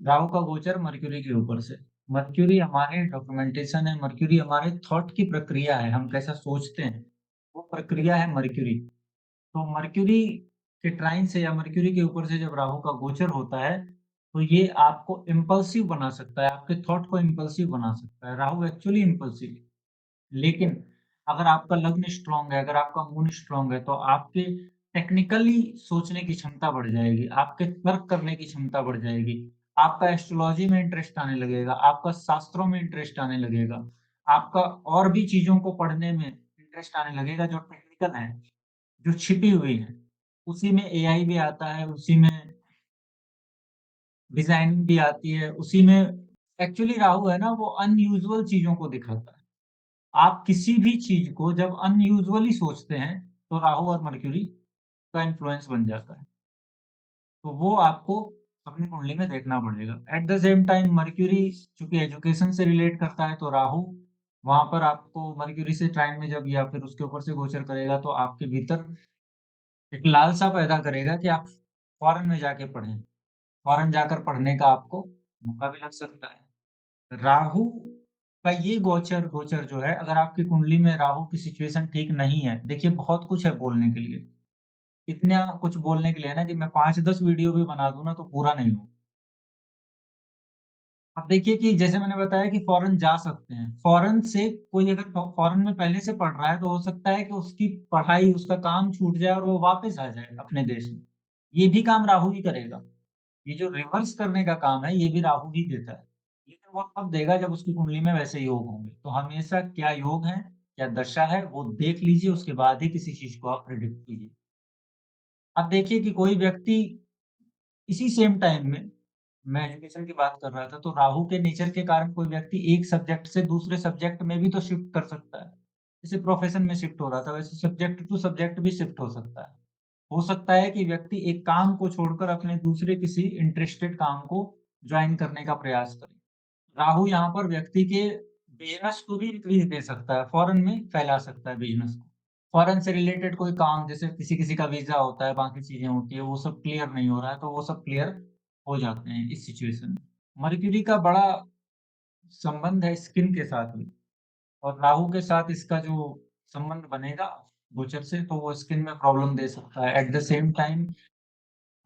राहु का गोचर मर्क्यूरी के ऊपर से। मर्क्यूरी हमारे डॉक्यूमेंटेशन है, मर्क्यूरी हमारे थॉट की प्रक्रिया है, हम कैसा सोचते हैं, वो प्रक्रिया है मर्क्यूरी। तो मर्क्यूरी के ट्राइन से या मर्क्यूरी के ऊपर से जब राहु का गोचर होता है, तो ये आपको इम्पल्सिव बना सकता है, आपके थॉट को इम्पल्सिव बना सकता है। राहु एक्चुअली इम्पल्सिव है। लेकिन अगर आपका लग्न स्ट्रॉन्ग है, अगर आपका मून स्ट्रॉन्ग है, तो आपके टेक्निकली सोचने की क्षमता बढ़ जाएगी, आपके तर्क करने की क्षमता बढ़ जाएगी, आपका एस्ट्रोलॉजी में इंटरेस्ट आने लगेगा, आपका शास्त्रों में इंटरेस्ट आने लगेगा, आपका और भी चीज़ों को पढ़ने में इंटरेस्ट आने लगेगा जो टेक्निकल है, जो छिपी हुई है। उसी में एआई भी आता है, उसी में डिज़ाइनिंग भी आती है, उसी में एक्चुअली राहु है ना, वो अनयूजुअल चीज़ों को दिखाता है। आप किसी भी चीज़ को जब अनयूजुअली सोचते हैं, तो राहु और मर्क्यूरी का इन्फ्लुएंस बन जाता है। तो वो आपको अपनी कुंडली में देखना पड़ेगा। At the same time mercury चूँकि एजुकेशन से रिलेट करता है, तो राहु वहाँ पर आपको मर्क्यूरी से ट्राइन में जब या फिर उसके ऊपर से गोचर करेगा, तो आपके भीतर एक लालसा पैदा करेगा कि आप फ़ॉरेन में जाके पढ़ें। फ़ॉरेन जाकर पढ़ने का आपको मौका भी लग सकता है। राहु का ये गोचर गोचर जो है, अगर आपकी कुंडली में राहु की सिचुएशन ठीक नहीं है, देखिए बहुत कुछ है बोलने के लिए। इतना कुछ बोलने के लिए है ना कि मैं 5-10 वीडियो भी बना दूँ ना तो पूरा नहीं हो। अब देखिए कि जैसे मैंने बताया कि फ़ॉरेन जा सकते हैं। फ़ॉरेन से कोई अगर फ़ॉरेन में पहले से पढ़ रहा है तो हो सकता है कि उसकी पढ़ाई, उसका काम छूट जाए और वो वापस आ जाए अपने देश में। ये भी काम राहु ही करेगा। ये जो रिवर्स करने का काम है, ये भी राहु ही देता है। लेकिन वो तब देगा जब उसकी कुंडली में वैसे योग होंगे। तो हमेशा क्या योग है, क्या दशा है, वो देख लीजिए, उसके बाद ही किसी चीज़ को आप प्रेडिक्ट कीजिए। अब देखिए कि कोई व्यक्ति इसी सेम टाइम में मैं एजुकेशन की बात कर रहा था, तो राहु के नेचर के कारण कोई व्यक्ति एक सब्जेक्ट से दूसरे सब्जेक्ट में भी तो शिफ्ट कर सकता है। जैसे प्रोफ़ेशन में शिफ्ट हो रहा था, वैसे सब्जेक्ट टू सब्जेक्ट भी शिफ्ट हो सकता है। हो सकता है कि व्यक्ति एक काम को छोड़कर अपने दूसरे किसी इंटरेस्टेड काम को जॉइन करने का प्रयास करे। राहु यहाँ पर व्यक्ति के बिज़नेस को भी इंक्रीज़ दे सकता है, फ़ॉरेन में फैला सकता है बिज़नेस को। फ़ॉरेन से रिलेटेड कोई काम जैसे किसी-किसी का वीज़ा होता है, बाकी चीज़ें होती हैं, वो सब क्लियर नहीं हो रहा है, तो वो सब क्लियर हो जाते हैं इस सिचुएशन में। मर्क्यूरी का बड़ा संबंध है स्किन के साथ भी और राहु के साथ इसका जो संबंध बनेगा गोचर से, तो वो स्किन में प्रॉब्लम दे सकता है। एट द सेम टाइम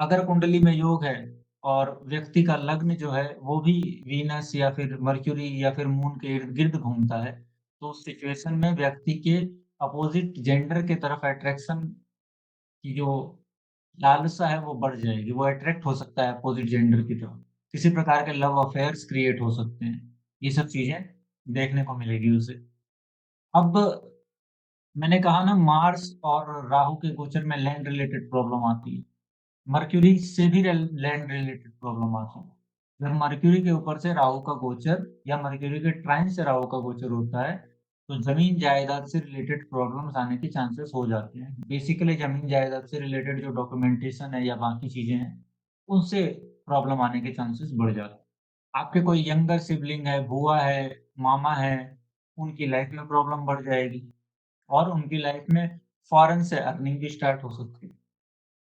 अगर कुंडली में योग है और व्यक्ति का लग्न जो है वो भी वीनस या फिर मर्क्यूरी या फिर मून के इर्द-गिर्द घूमता है, तो उस सिचुएशन में व्यक्ति के अपोज़िट जेंडर की तरफ अट्रैक्शन की जो लालसा है वो बढ़ जाएगी, वो अट्रैक्ट हो सकता है अपोज़िट जेंडर की तरफ। किसी प्रकार के लव अफेयर्स क्रिएट हो सकते हैं। ये सब चीज़ें देखने को मिलेगी उसे। अब मैंने कहा ना मार्स और राहु के गोचर में लैंड रिलेटेड प्रॉब्लम आती है। मर्क्यूरी से भी लैंड रिलेटेड प्रॉब्लम आता है। जब मर्क्यूरी के ऊपर से राहु का गोचर या मर्क्यूरी के ट्राइन से राहु का गोचर होता है, तो ज़मीन जायदाद से रिलेटेड प्रॉब्लम्स आने के चांसेस हो जाते हैं। बेसिकली ज़मीन जायदाद से रिलेटेड जो डॉक्यूमेंटेशन है या बाकी चीज़ें हैं, उनसे प्रॉब्लम आने के चांसेस बढ़ जाते हैं। आपके कोई यंगर सिबलिंग है, बुआ है, मामा है, उनकी लाइफ में प्रॉब्लम बढ़ जाएगी और उनकी लाइफ में फ़ॉरेन से अर्निंग भी स्टार्ट हो सकती है।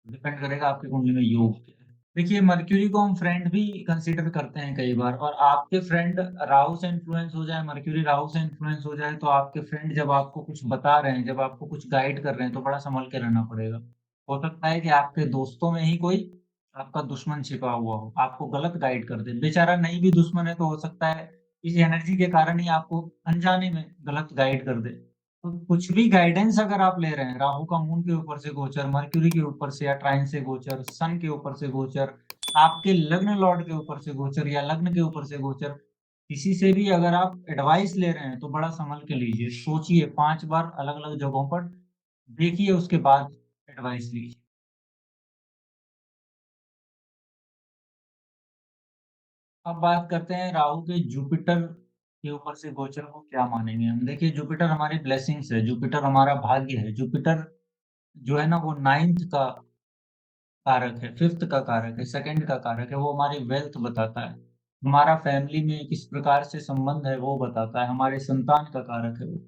डिपेंड करेगा आपकी कुंडली में योग क्या है। देखिए मर्क्यूरी को हम फ्रेंड भी कंसीडर करते हैं कई बार और आपके फ्रेंड राहु से इन्फ्लुएंस हो जाए, मर्क्यूरी राहु से इन्फ्लुएंस हो जाए, तो आपके फ्रेंड जब आपको कुछ बता रहे हैं, जब आपको कुछ गाइड कर रहे हैं, तो बड़ा सँभल के रहना पड़ेगा। हो सकता है कि आपके दोस्तों में ही कोई आपका दुश्मन छिपा हुआ हो, आपको गलत गाइड कर दे। बेचारा नहीं भी दुश्मन है, तो हो सकता है इस एनर्जी के कारण ही आपको अनजाने में गलत गाइड कर दे। तो कुछ भी गाइडेंस अगर आप ले रहे हैं, राहु का मून के ऊपर से गोचर, मर्क्यूरी के ऊपर से या ट्राइन से गोचर, सन के ऊपर से गोचर, आपके लग्न लॉर्ड के ऊपर से गोचर या लग्न के ऊपर से गोचर, किसी से भी अगर आप एडवाइस ले रहे हैं, तो बड़ा सँभल के लीजिए। सोचिए 5 बार अलग-अलग जगहों पर देखिए, उसके बाद एडवाइस लीजिए। अब बात करते हैं राहु के जुपिटर के ऊपर से गोचर को क्या मानेंगे हम। देखिए जुपिटर हमारी ब्लेसिंग्स है, जुपिटर हमारा भाग्य है, जुपिटर जो है ना वो 9th का कारक है, 5th का कारक है, 2nd का कारक है, वो हमारी वेल्थ बताता है। हमारा फैमिली में किस प्रकार से संबंध है वो बताता है, हमारे संतान का कारक है वो।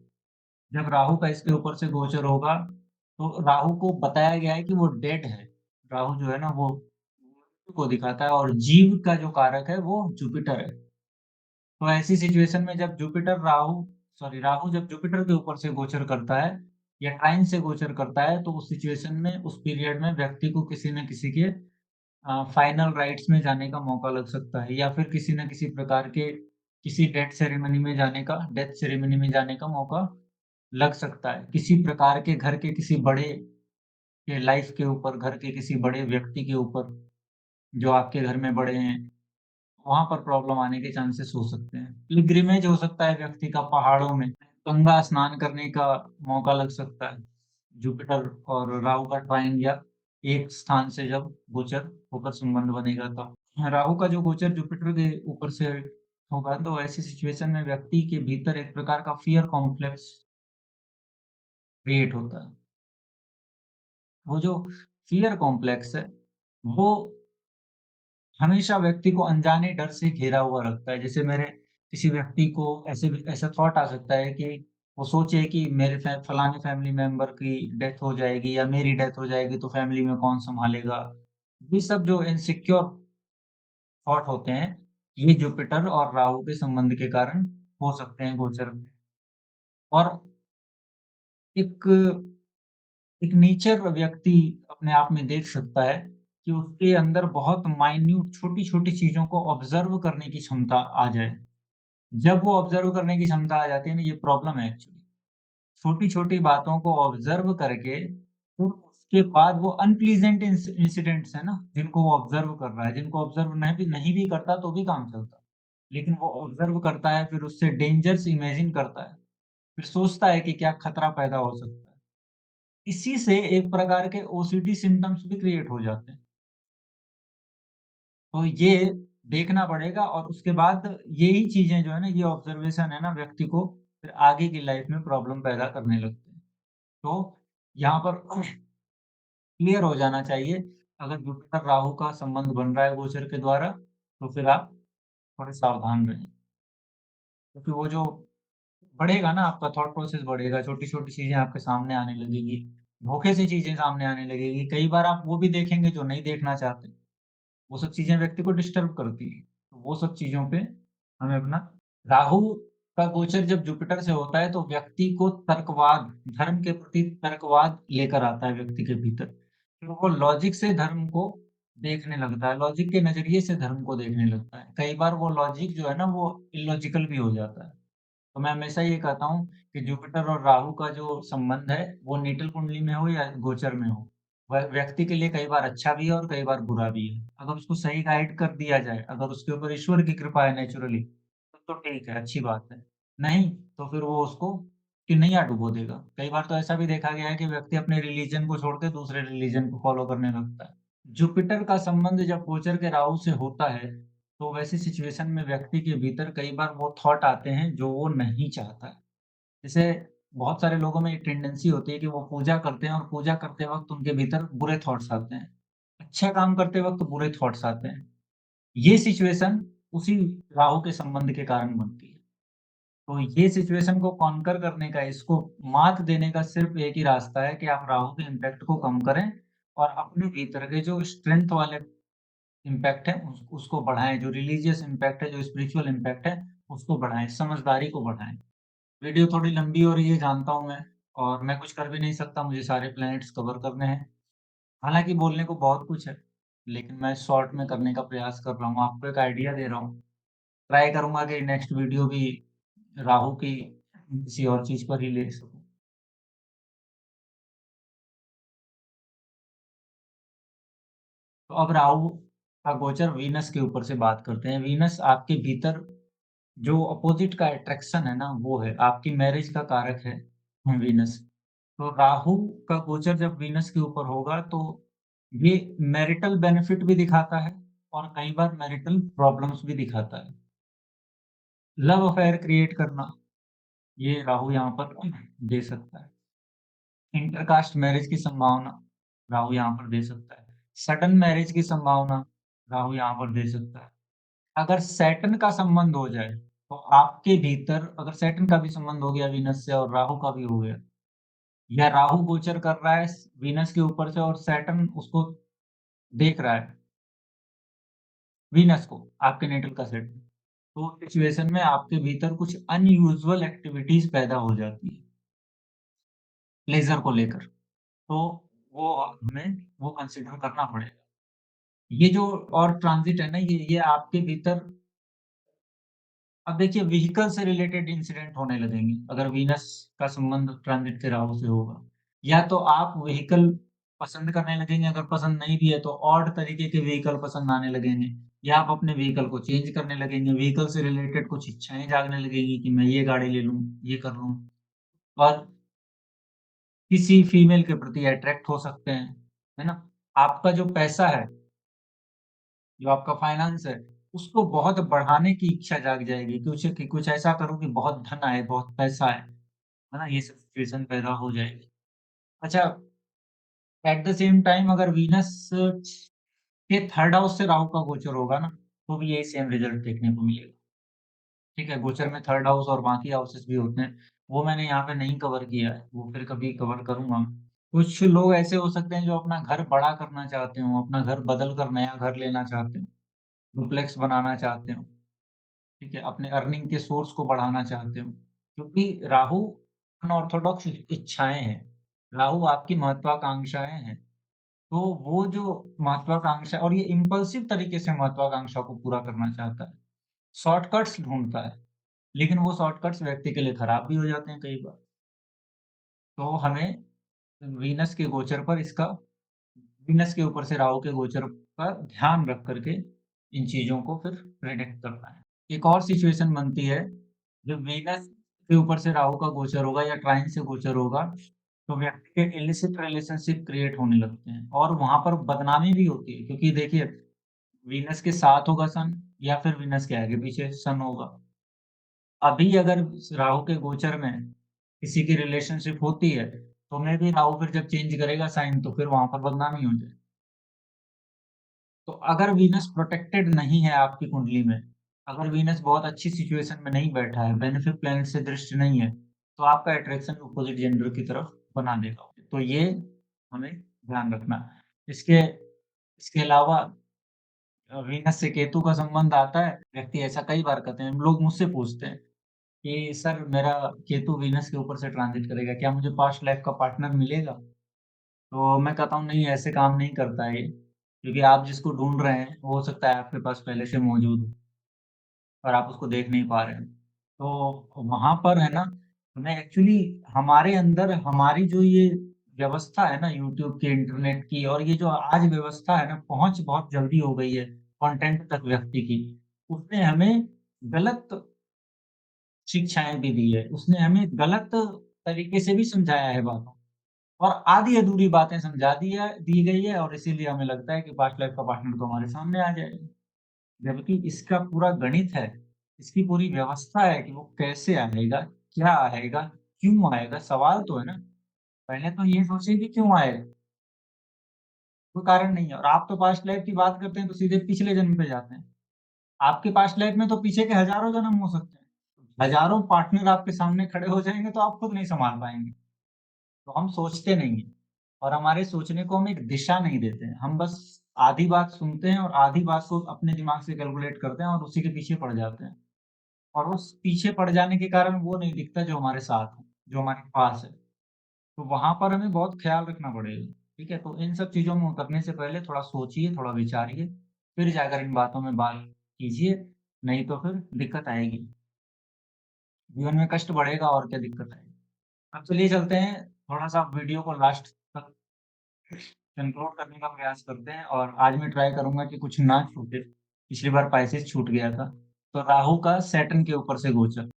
जब राहु का इसके ऊपर से गोचर होगा, तो राहु को बताया गया है कि वो डेड है। राहु जो है ना वो मृत्यु को दिखाता है और जीव का जो कारक है वो जुपिटर है। तो ऐसी सिचुएशन में जब राहु जब जुपिटर के ऊपर से गोचर करता है या ट्राइन से गोचर करता है, तो उस सिचुएशन में, उस पीरियड में व्यक्ति को किसी न किसी के फाइनल राइट्स में जाने का मौका लग सकता है या फिर किसी न किसी प्रकार के किसी डेथ सेरेमनी में जाने का मौका लग सकता है। किसी प्रकार के घर के किसी बड़े के लाइफ के ऊपर, घर के किसी बड़े व्यक्ति के ऊपर, जो आपके घर में बड़े हैं, वहाँ पर प्रॉब्लम आने के चांसेस हो सकते हैं। पिलग्रिमेज हो सकता है व्यक्ति का पहाड़ों में, गंगा स्नान करने का मौका लग सकता है। जुपिटर और राहु का ट्राइन या एक स्थान से जब गोचर होकर संबंध बनेगा तब। राहु का जो गोचर जुपिटर के ऊपर से होगा तो ऐसी सिचुएशन में व्यक्ति के भीतर एक प्रकार का फ़ियर कॉम्प्लेक्स क्रिएट होता है। वो जो फ़ियर कॉम्प्लेक्स है, वो हमेशा व्यक्ति को अनजाने डर से घेरा हुआ रखता है। जैसे मेरे किसी व्यक्ति को ऐसा थॉट आ सकता है कि वो सोचे कि मेरे फलाने फैमिली मेंबर की डेथ हो जाएगी या मेरी डेथ हो जाएगी तो फैमिली में कौन सँभालेगा? ये सब जो इनसिक्योर थॉट होते हैं, ये जुपिटर और राहु के संबंध के कारण हो सकते हैं गोचर में। और एक एक नेचर व्यक्ति अपने आप में देख सकता है कि उसके अंदर बहुत माइन्यूट छोटी-छोटी चीज़ों को ऑब्ज़र्व करने की क्षमता आ जाए। जब वो ऑब्ज़र्व करने की क्षमता आ जाती है ना, ये प्रॉब्लम है एक्चुअली। छोटी-छोटी बातों को ऑब्ज़र्व करके फिर उसके बाद वो अनप्लीज़ेंट इंसिडेंट्स हैं ना, जिनको वो ऑब्ज़र्व कर रहा है, जिनको ऑब्ज़र्व नहीं भी करता तो भी काम चलता। लेकिन वो ऑब्ज़र्व करता है, फिर उससे डेंजर्स इमेजिन करता है, फिर सोचता है कि क्या खतरा पैदा हो सकता है। इसी से एक प्रकार के ओसीडी सिम्पटम्स भी क्रिएट हो जाते हैं। तो ये देखना पड़ेगा और उसके बाद यही चीज़ें जो है ना, ये ऑब्ज़र्वेशन है ना व्यक्ति को फिर आगे की लाइफ़ में प्रॉब्लम पैदा करने लगते हैं। तो यहाँ पर क्लियर हो जाना चाहिए, अगर जुपिटर राहु का संबंध बन रहा है गोचर के द्वारा, तो फिर आप थोड़े सावधान रहें। क्योंकि वो जो बढ़ेगा ना आपका थॉट प्रोसेस बढ़ेगा, छोटी-छोटी चीज़ें आपके सामने आने लगेगी, धोखे से चीज़ें सामने आने लगेगी। कई बार आप वो भी देखेंगे जो नहीं देखना चाहते। वो सब चीज़ें व्यक्ति को डिस्टर्ब करती हैं। तो वो सब चीज़ों पे हमें अपना राहु का गोचर जब जुपिटर से होता है तो व्यक्ति को तर्कवाद, धर्म के प्रति तर्कवाद लेकर आता है व्यक्ति के भीतर। फिर वो लॉजिक से धर्म को देखने लगता है, लॉजिक के नज़रिए से धर्म को देखने लगता है। कई बार वो लॉजिक जो है ना वो इलॉजिकल भी हो जाता है। तो मैं हमेशा ये कहता हूँ कि जुपिटर और राहु का जो संबंध है, वो नीटल कुंडली में हो या गोचर में हो, वह व्यक्ति के लिए कई बार अच्छा भी है और कई बार बुरा भी है। अगर उसको सही गाइड कर दिया जाए, अगर उसके ऊपर ईश्वर की कृपा है नेचुरली, तब तो ठीक है, अच्छी बात है। नहीं, तो फिर वो उसको किनैया डुबो देगा। कई बार तो ऐसा भी देखा गया है कि व्यक्ति अपने रिलीजन को छोड़ के दूसरे रिलीजन को फॉलो करने लगता है। जुपिटर का संबंध जब गोचर के राहु से होता है, तो वैसी सिचुएशन में व्यक्ति के भीतर कई बार वो थॉट आते हैं जो वो नहीं चाहता है। जैसे बहुत सारे लोगों में ये टेंडेंसी होती है कि वो पूजा करते हैं और पूजा करते वक़्त उनके भीतर बुरे थॉट्स आते हैं। अच्छा काम करते वक़्त बुरे थॉट्स आते हैं। ये सिचुएशन उसी राहु के संबंध के कारण बनती है। तो ये सिचुएशन को कॉन्कर करने का, इसको मात देने का सिर्फ़ एक ही रास्ता है कि आप राहु के इम्पैक्ट को कम करें और अपने भीतर के जो स्ट्रेंथ वाले इम्पैक्ट है उसको बढ़ाएँ, जो रिलीजियस इम्पैक्ट है, जो स्पिरिचुअल इम्पैक्ट है, उसको बढ़ाएँ, समझदारी को बढ़ाएँ। वीडियो थोड़ी लंबी हो रही है जानता हूँ मैं और मैं कुछ कर भी नहीं सकता, मुझे सारे प्लैनेट्स कवर करने हैं। हालाँकि बोलने को बहुत कुछ है, लेकिन मैं शॉर्ट में करने का प्रयास कर रहा हूँ, आपको एक आइडिया दे रहा हूँ। ट्राई करूँगा कि नेक्स्ट वीडियो भी राहु की किसी और चीज़ पर ही ले सकूँ। तो अब राहु का गोचर वीनस के ऊपर से बात करते हैं। वीनस आपके भीतर जो अपोज़िट का अट्रैक्शन है ना, वो है, आपकी मैरिज का कारक है वीनस। तो राहु का गोचर जब वीनस के ऊपर होगा तो ये मैरिटल बेनिफिट भी दिखाता है और कई बार मैरिटल प्रॉब्लम्स भी दिखाता है। लव अफेयर क्रिएट करना, ये राहु यहाँ पर दे सकता है। इंटरकास्ट मैरिज की संभावना राहु यहाँ पर दे सकता है। सडन मैरिज की संभावना राहु यहाँ पर दे सकता है। अगर सैटर्न का संबंध हो जाए, तो आपके भीतर अगर सैटर्न का भी संबंध हो गया वीनस से और राहु का भी हो गया, या राहु गोचर कर रहा है वीनस के ऊपर से और सैटर्न उसको देख रहा है, वीनस को, आपके नेटल का सैटर्न। तो सिचुएशन में आपके भीतर कुछ अनयूजुअल एक्टिविटीज़ पैदा हो जाती है, प्लेज़र को लेकर। तो वो हमें वो कंसिडर करना पड़ेगा। ये जो और ट्रांज़िट है ना, ये आपके भीतर अब देखिए व्हीकल से रिलेटेड इंसिडेंट होने लगेंगे, अगर वीनस का संबंध ट्रांज़िट के राहु से होगा। या तो आप व्हीकल पसंद करने लगेंगे, अगर पसंद नहीं भी है तो ऑड तरीके के व्हीकल पसंद आने लगेंगे। या आप अपने व्हीकल को चेंज करने लगेंगे, व्हीकल से रिलेटेड कुछ इच्छाएँ जागने लगेंगी कि मैं ये गाड़ी ले लूँ, ये कर लूँ। और किसी फीमेल के प्रति अट्रैक्ट हो सकते हैं, है ना? आपका जो पैसा है, जो आपका फाइनेंस है, उसको बहुत बढ़ाने की इच्छा जाग जाएगी कि कुछ ऐसा करूँ कि बहुत धन आए, बहुत पैसा आए, है ना? ये सब सिचुएशन पैदा हो जाएगी। अच्छा, एट द सेम टाइम अगर वीनस के 3rd हाउस से राहु का गोचर होगा ना, तो भी यही सेम रिज़ल्ट देखने को मिलेगा। ठीक है, गोचर में 3rd हाउस और बाकी हाउसेस भी होते हैं, वो मैंने यहाँ पे नहीं कवर किया है, वो फिर कभी कवर करूँगा। कुछ लोग ऐसे हो सकते हैं जो अपना घर बड़ा करना चाहते हों, अपना घर बदल कर नया घर लेना चाहते हों, डुप्लेक्स बनाना चाहते हों। ठीक है, अपने अर्निंग के सोर्स को बढ़ाना चाहते हो। क्योंकि राहु अनऑर्थोडॉक्स इच्छाएँ हैं। राहु आपकी महत्वाकांक्षाएँ हैं। तो वो जो महत्वाकांक्षा और ये इम्पल्सिव तरीके से महत्वाकांक्षा को पूरा करना चाहता है, शॉर्टकट्स ढूँढता है, लेकिन वो शॉर्टकट्स व्यक्ति के लिए खराब भी हो जाते हैं कई बार। तो हमें वीनस के गोचर पर इसका वीनस के ऊपर से राहु के गोचर का ध्यान रख कर के इन चीज़ों को फिर प्रेडिक्ट करना है। एक और सिचुएशन बनती है, जब वीनस के ऊपर से राहु का गोचर होगा या ट्राइन से गोचर होगा, तो व्यक्ति के इलिसिट रिलेशनशिप क्रिएट होने लगते हैं और वहाँ पर बदनामी भी होती है क्योंकि देखिए, वीनस के साथ होगा सन या फिर वीनस के आगे-पीछे सन होगा। अभी अगर राहु के गोचर में किसी की रिलेशनशिप होती है, तो मे बी राहु फिर जब चेंज करेगा साइन तो फिर वहाँ पर बदनामी हो जाए। तो अगर वीनस प्रोटेक्टेड नहीं है आपकी कुंडली में, अगर वीनस बहुत अच्छी सिचुएशन में नहीं बैठा है, बेनिफिट प्लैनेट से दृष्ट नहीं है, तो आपका अट्रैक्शन अपोज़िट जेंडर की तरफ बना देगा। तो ये हमें ध्यान रखना है। इसके इसके अलावा वीनस से केतु का संबंध आता है, व्यक्ति ऐसा कई बार करते हैं। लोग मुझसे पूछते हैं कि सर मेरा केतु वीनस के ऊपर से ट्रांज़िट करेगा, क्या मुझे पास्ट लाइफ़ का पार्टनर मिलेगा? तो मैं कहता हूँ नहीं ऐसे काम नहीं करता है ये, क्योंकि आप जिसको ढूँढ रहे हैं, हो सकता है आपके पास पहले से मौजूद हो और आप उसको देख नहीं पा रहे हैं। तो वहाँ पर है ना, हमें एक्चुअली हमारे अंदर हमारी जो ये व्यवस्था है ना यूट्यूब की, इंटरनेट की और ये जो आज व्यवस्था है ना, पहुँच बहुत जल्दी हो गई है कंटेंट तक व्यक्ति की, उसने हमें गलत शिक्षाएँ भी दी है। उसने हमें गलत तरीके से भी समझाया है बातों और आधी-अधूरी बातें समझा दी गई है और इसीलिए हमें लगता है कि पास्ट लाइफ़ का पार्टनर तो हमारे सामने आ जाएगा। जबकि इसका पूरा गणित है, इसकी पूरी व्यवस्था है कि वो कैसे आएगा, क्या आएगा, क्यों आएगा? सवाल तो है ना। पहले तो ये सोचिए कि क्यों आएगा? कोई कारण नहीं है और आप तो पास्ट लाइफ़ की बात करते हैं तो सीधे पिछले जन्म पे जाते हैं। आपके पास्ट लाइफ़ में तो पीछे के हज़ारों जन्म हो सकते हैं। हज़ारों पार्टनर आपके सामने खड़े हो जाएँगे तो आप खुद नहीं सँभाल पाएँगे। तो हम सोचते नहीं हैं और हमारे सोचने को हम एक दिशा नहीं देते हैं। हम बस आधी बात सुनते हैं और आधी बात को अपने दिमाग से कैलकुलेट करते हैं और उसी के पीछे पड़ जाते हैं। और उस पीछे पड़ जाने के कारण वो नहीं दिखता जो हमारे साथ है, जो हमारे पास है। तो वहाँ पर हमें बहुत ख़्याल रखना पड़ेगा, ठीक है? तो इन सब चीज़ों में उतरने से पहले थोड़ा सोचिए, थोड़ा विचारिए, फिर जाकर इन बातों में बात कीजिए, नहीं तो फिर दिक्कत आएगी। जीवन में कष्ट बढ़ेगा और क्या दिक्कत आएगी। अब चलिए चलते हैं, थोड़ा-सा वीडियो को लास्ट तक कंक्लूड करने का प्रयास करते हैं और आज मैं ट्राई करूँगा कि कुछ ना छूटे। पिछली बार पाइसेस छूट गया था। तो राहु का सैटर्न के ऊपर से गोचर।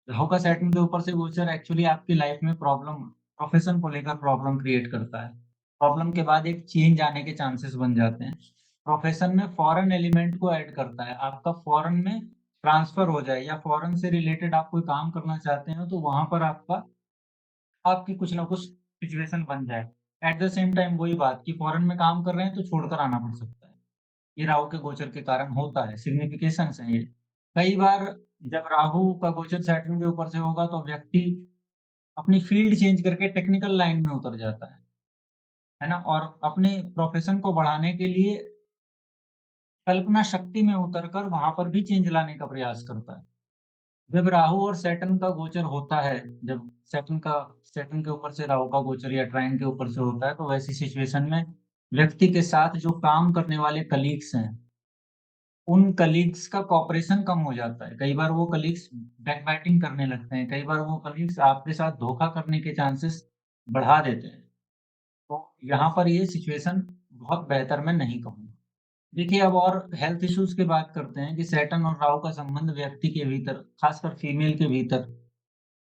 राहु का सैटर्न के ऊपर से गोचर एक्चुअली आपकी लाइफ में प्रोफ़ेशन को लेकर प्रॉब्लम क्रिएट करता है। प्रॉब्लम के बाद एक चेंज आने के चांसेस बन जाते हैं। प्रोफ़ेशन में फ़ॉरेन एलिमेंट को ऐड करता है। आपका फ़ॉरेन में ट्रांसफ़र हो जाए या फ़ॉरेन से रिलेटेड आप कोई काम करना चाहते हो तो वहाँ पर आपकी कुछ ना कुछ सिचुएशन बन जाए। एट द सेम टाइम वही बात कि फ़ॉरेन में काम कर रहे हैं तो छोड़कर आना पड़ सकता है। ये राहु के गोचर के कारण होता है, सिग्निफिकेशंस हैं ये। कई बार जब राहु का गोचर सैटर्न के ऊपर से होगा तो व्यक्ति अपनी फ़ील्ड चेंज करके टेक्निकल लाइन में उतर जाता है ना? और अपने प्रोफ़ेशन को बढ़ाने के लिए कल्पना शक्ति में उतरकर वहाँ पर भी चेंज लाने का प्रयास करता है। जब राहु और सैटर्न का गोचर होता है, जब सैटर्न के ऊपर से राहु का गोचर या ट्राइन के ऊपर से होता है, तो वैसी सिचुएशन में व्यक्ति के साथ जो काम करने वाले कलीग्स हैं, उन कलीग्स का कोऑपरेशन कम हो जाता है। कई बार वो कलीग्स बैकबाइटिंग करने लगते हैं, कई बार वो कलीग्स आपके साथ धोखा करने के चांसेस बढ़ा देते हैं। तो यहाँ पर ये सिचुएशन बहुत बेहतर मैं नहीं कहूँगा। देखिए, अब और हेल्थ इश्यूज़ की बात करते हैं कि सैटर्न और राहु का संबंध व्यक्ति के भीतर, खासकर फीमेल के भीतर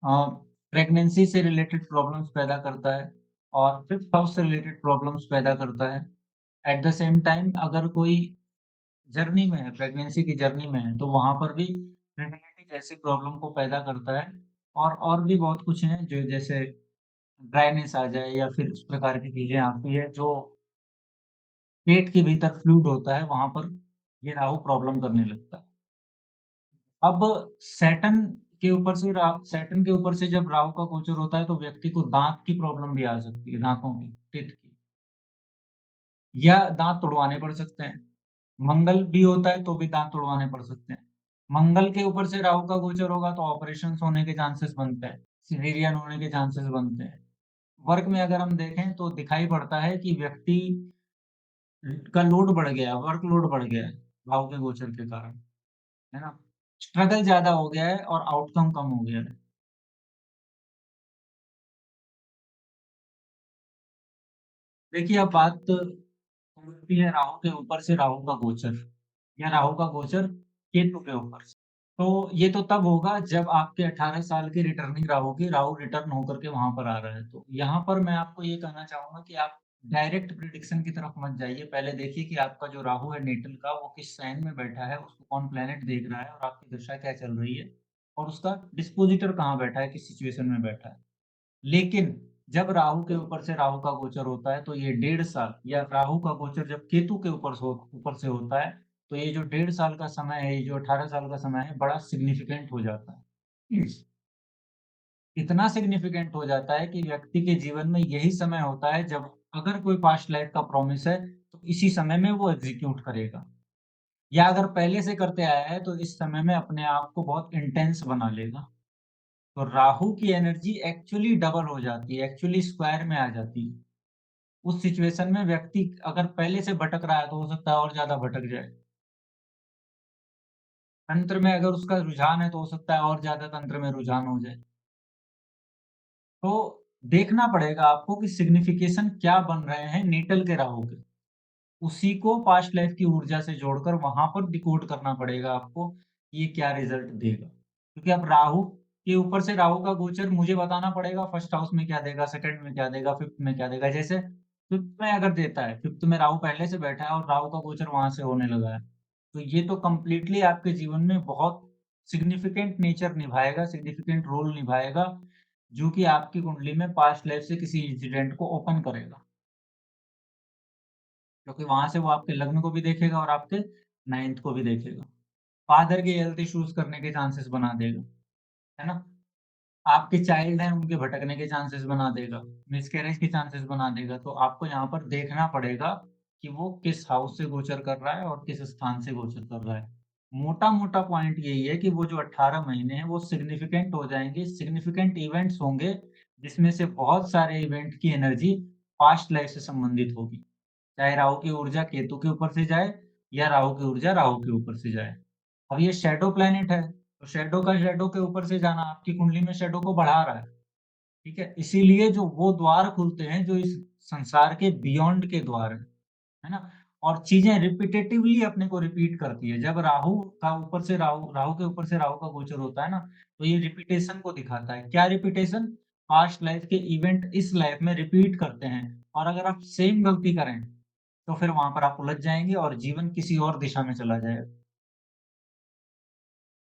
अ, प्रेगनेंसी से रिलेटेड प्रॉब्लम्स पैदा करता है और फिफ्थ हाउस से रिलेटेड प्रॉब्लम्स पैदा करता है। एट द सेम टाइम अगर कोई जर्नी में है, प्रेगनेंसी की जर्नी में है, तो वहाँ पर भी फर्टिलिटी जैसी प्रॉब्लम को पैदा करता है और भी बहुत कुछ हैं जो जैसे ड्राइनेस आ जाए या फिर इस प्रकार की चीज़ें आती हैं जो पेट के भीतर फ्लूइड होता है, वहाँ पर ये राहु प्रॉब्लम करने लगता है। अब सैटर्न के ऊपर से जब राहु का गोचर होता है तो व्यक्ति को दाँत की प्रॉब्लम भी आ सकती है, दाँतों की, टीथ की या दाँत तुड़वाने पड़ सकते हैं। मंगल भी होता है तो भी दाँत तुड़वाने पड़ सकते हैं। मंगल के ऊपर से राहु का गोचर होगा तो ऑपरेशंस होने के चांसेस बनते हैं। सिविलियन होने के चांसेस बनते हैं। वर्क में अगर हम देखें तो दिखाई पड़ता है कि व्यक्ति का लोड बढ़ गया, वर्कलोड बढ़ गया है, राहु के गोचर के कारण, है ना? स्ट्रगल ज़्यादा हो गया है और आउटकम कम हो गया है। देखिए, अब बात उठती है राहु के ऊपर से राहु का गोचर या राहु का गोचर केतु के ऊपर से। तो ये तो तब होगा जब आपके 18 साल की रिटर्निंग राहु की राहु रिटर्न होकर के वहाँ पर आ रहा है। तो यहाँ पर मैं आपको ये कहना चाहूँगा कि आप डायरेक्ट प्रेडिक्शन की तरफ मत जाइए। पहले देखिए कि आपका जो राहु है नेटल का वो किस साइन में बैठा है, उसको कौन प्लैनेट देख रहा है और आपकी दशा क्या चल रही है और उसका डिस्पोज़िटर कहाँ बैठा है, किस सिचुएशन में बैठा है। लेकिन जब राहु के ऊपर से राहु का गोचर होता है, तो ये 1.5 साल या राहु का गोचर जब केतु के ऊपर से होता है, तो ये जो 1.5 साल का समय है, ये जो 18 साल का समय है, बड़ा सिग्निफिकेंट हो जाता है। इतना सिग्निफिकेंट हो जाता है कि व्यक्ति के जीवन में यही समय होता है जब अगर कोई पास्ट लाइफ का प्रॉमिस है, तो इसी समय में वो एग्ज़ीक्यूट करेगा। या अगर पहले से करते आया है, तो इस समय में अपने आप को बहुत इंटेंस बना लेगा। तो राहु की एनर्जी एक्चुअली डबल हो जाती है, एक्चुअली स्क्वायर में आ जाती है। उस सिचुएशन में व्यक्ति अगर पहले से भटक रहा है, तो हो सकता है और ज़्यादा भटक जाए। तंत्र में अगर उसका रुझान है, तो हो सकता है और ज़्यादा तंत्र में रुझान हो जाए। तो देखना पड़ेगा आपको कि सिग्निफिकेशन क्या बन रहे हैं नेटल के राहु के। उसी को पास्ट लाइफ की ऊर्जा से जोड़कर वहाँ पर डिकोड करना पड़ेगा आपको, कि ये क्या रिज़ल्ट देगा। क्योंकि अब राहु के ऊपर से राहु का गोचर मुझे बताना पड़ेगा फर्स्ट हाउस में क्या देगा, सेकंड में क्या देगा, फिफ्थ में क्या देगा। जैसे फिफ्थ में अगर देता है, फिफ्थ में राहु पहले से बैठा है और राहु का गोचर वहाँ से होने लगा है, तो ये तो कंप्लीटली आपके जीवन में बहुत सिग्निफिकेंट नेचर निभाएगा, सिग्निफिकेंट रोल निभाएगा, जो कि आपकी कुंडली में पास्ट लाइफ से किसी इंसिडेंट को ओपन करेगा। क्योंकि वहाँ से वो आपके लग्न को भी देखेगा और आपके 9th को भी देखेगा। फादर के हेल्थ इश्यूज़ करने के चांसेस बना देगा, है ना? आपके चाइल्ड हैं, उनके भटकने के चांसेस बना देगा, मिसकैरेज के चांसेस बना देगा। तो आपको यहाँ पर देखना पड़ेगा कि वो किस हाउस से गोचर कर रहा है और किस स्थान से गोचर कर रहा है। मोटा-मोटा पॉइंट यही है कि वो जो 18 महीने हैं, वो सिग्निफिकेंट हो जाएँगे, सिग्निफिकेंट इवेंट्स होंगे, जिसमें से बहुत सारे इवेंट की एनर्जी पास्ट लाइफ से संबंधित होगी। चाहे राहु की ऊर्जा केतु के ऊपर से जाए या राहु की ऊर्जा राहु के ऊपर से जाए। अब ये शैडो प्लैनेट है, तो शैडो का शैडो के ऊपर से जाना आपकी कुंडली में शैडो को बढ़ा रहा है, ठीक है? इसीलिए जो वो द्वार खुलते हैं जो इस संसार के बियॉन्ड के द्वार हैं, है ना? और चीज़ें रिपिटेटिवली अपने को रिपीट करती है। जब राहु के ऊपर से राहु का गोचर होता है ना, तो ये रिपिटेशन को दिखाता है। क्या रिपिटेशन? पास्ट लाइफ के इवेंट इस लाइफ में रिपीट करते हैं और अगर आप सेम गलती करें, तो फिर वहाँ पर आप उलझ जाएँगे और जीवन किसी और दिशा में चला जाएगा।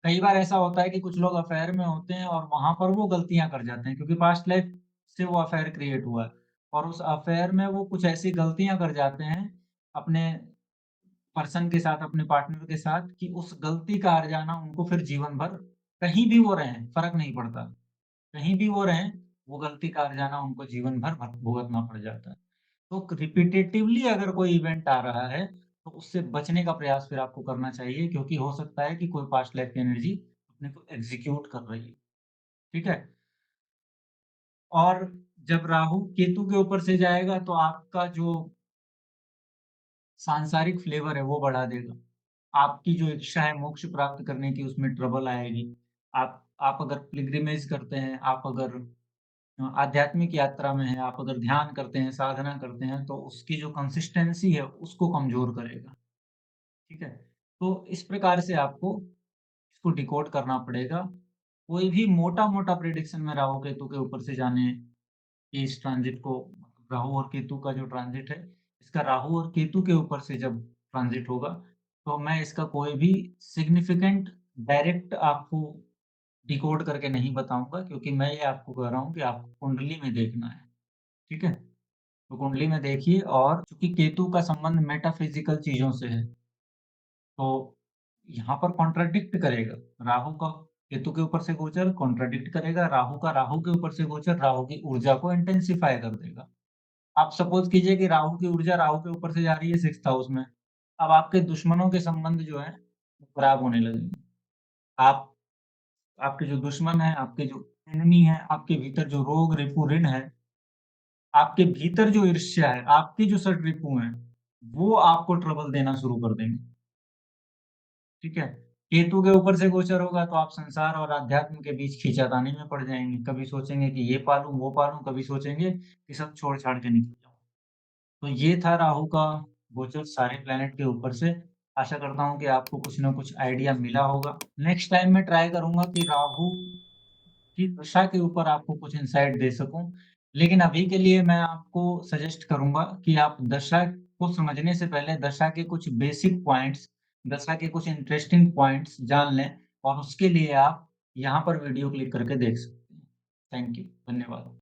कई बार ऐसा होता है कि कुछ लोग अफ़ेयर में होते हैं और वहाँ पर वो गलतियाँ कर जाते हैं क्योंकि पास्ट लाइफ से वो अफ़ेयर क्रिएट हुआ है और उस अफ़ेयर में वो कुछ ऐसी गलतियाँ कर जाते हैं अपने पर्सन के साथ, अपने पार्टनर के साथ कि उस गलती का हर्जाना उनको फिर जीवन भर कहीं भी वो रहें, फ़र्क नहीं पड़ता। कहीं भी वो रहें, वो गलती का हर्जाना उनको जीवन भर भुगतना पड़ जाता है। तो रिपिटेटिवली अगर कोई इवेंट आ रहा है, तो उससे बचने का प्रयास फिर आपको करना चाहिए क्योंकि हो सकता है कि कोई पास्ट लाइफ की एनर्जी अपने को एग्ज़ीक्यूट कर रही है, ठीक है? और जब राहु केतु के ऊपर से जाएगा तो आपका जो सांसारिक फ्लेवर है वो बढ़ा देगा। आपकी जो इच्छा है मोक्ष प्राप्त करने की उसमें ट्रबल आएगी। आप अगर पिलग्रिमेज करते हैं, आप अगर आध्यात्मिक यात्रा में हैं, आप अगर ध्यान करते हैं, साधना करते हैं, तो उसकी जो कंसिस्टेंसी है उसको कमज़ोर करेगा। ठीक है? तो इस प्रकार से आपको इसको डिकोड करना पड़ेगा। कोई भी मोटा-मोटा प्रेडिक्शन में राहु केतु के ऊपर से जाने की इस ट्रांज़िट को राहु और केतु का जो ट्रांज़िट है, इसका राहु और केतु के ऊपर से जब ट्रांज़िट होगा, तो मैं इसका कोई भी सिग्निफिकेंट डायरेक्ट आपको डिकोड करके नहीं बताऊँगा क्योंकि मैं ये आपको कह रहा हूँ कि आपको कुंडली में देखना है। ठीक है? तो कुंडली में देखिए और चूँकि केतु का संबंध मेटाफ़िज़िकल चीज़ों से है, तो यहाँ पर कॉन्ट्राडिक्ट करेगा। राहु का केतु के ऊपर से गोचर कॉन्ट्राडिक्ट करेगा, राहु का राहु के ऊपर से गोचर राहु की ऊर्जा को इंटेंसिफ़ाई कर देगा। आप सपोज़ कीजिए कि राहु की ऊर्जा राहु के ऊपर से जा रही है 6th हाउस में। अब आपके दुश्मनों के संबंध जो हैं, वो खराब होने लगेंगे। आप आपके जो दुश्मन हैं, आपके जो एनिमी है, आपके भीतर जो रोग, रिपु, ऋण है, आपके भीतर जो ईर्ष्या है, आपके जो षट रिपु हैं, वो आपको ट्रबल देना शुरू कर देंगे, ठीक है? केतु के ऊपर से गोचर होगा तो आप संसार और आध्यात्म के बीच खींचातानी में पड़ जाएँगे। कभी सोचेंगे कि ये पालूँ, वो पालूँ, कभी सोचेंगे कि सब छोड़-छाड़ के निकल जाऊँ। तो ये था राहु का गोचर सारे प्लैनेट के ऊपर से। आशा करता हूँ कि आपको कुछ न कुछ आइडिया मिला होगा। नेक्स्ट टाइम मैं ट्राई करूँगा कि राहु की दशा के ऊपर आपको कुछ इनसाइट दे सकूँ। लेकिन अभी के लिए मैं आपको सजेस्ट करूँगा कि आप दशा को समझने से पहले दशा के कुछ बेसिक पॉइंट्स, दशा के कुछ इंटरेस्टिंग पॉइंट्स जान लें और उसके लिए आप यहाँ पर वीडियो क्लिक करके देख सकते हैं। थैंक यू, धन्यवाद।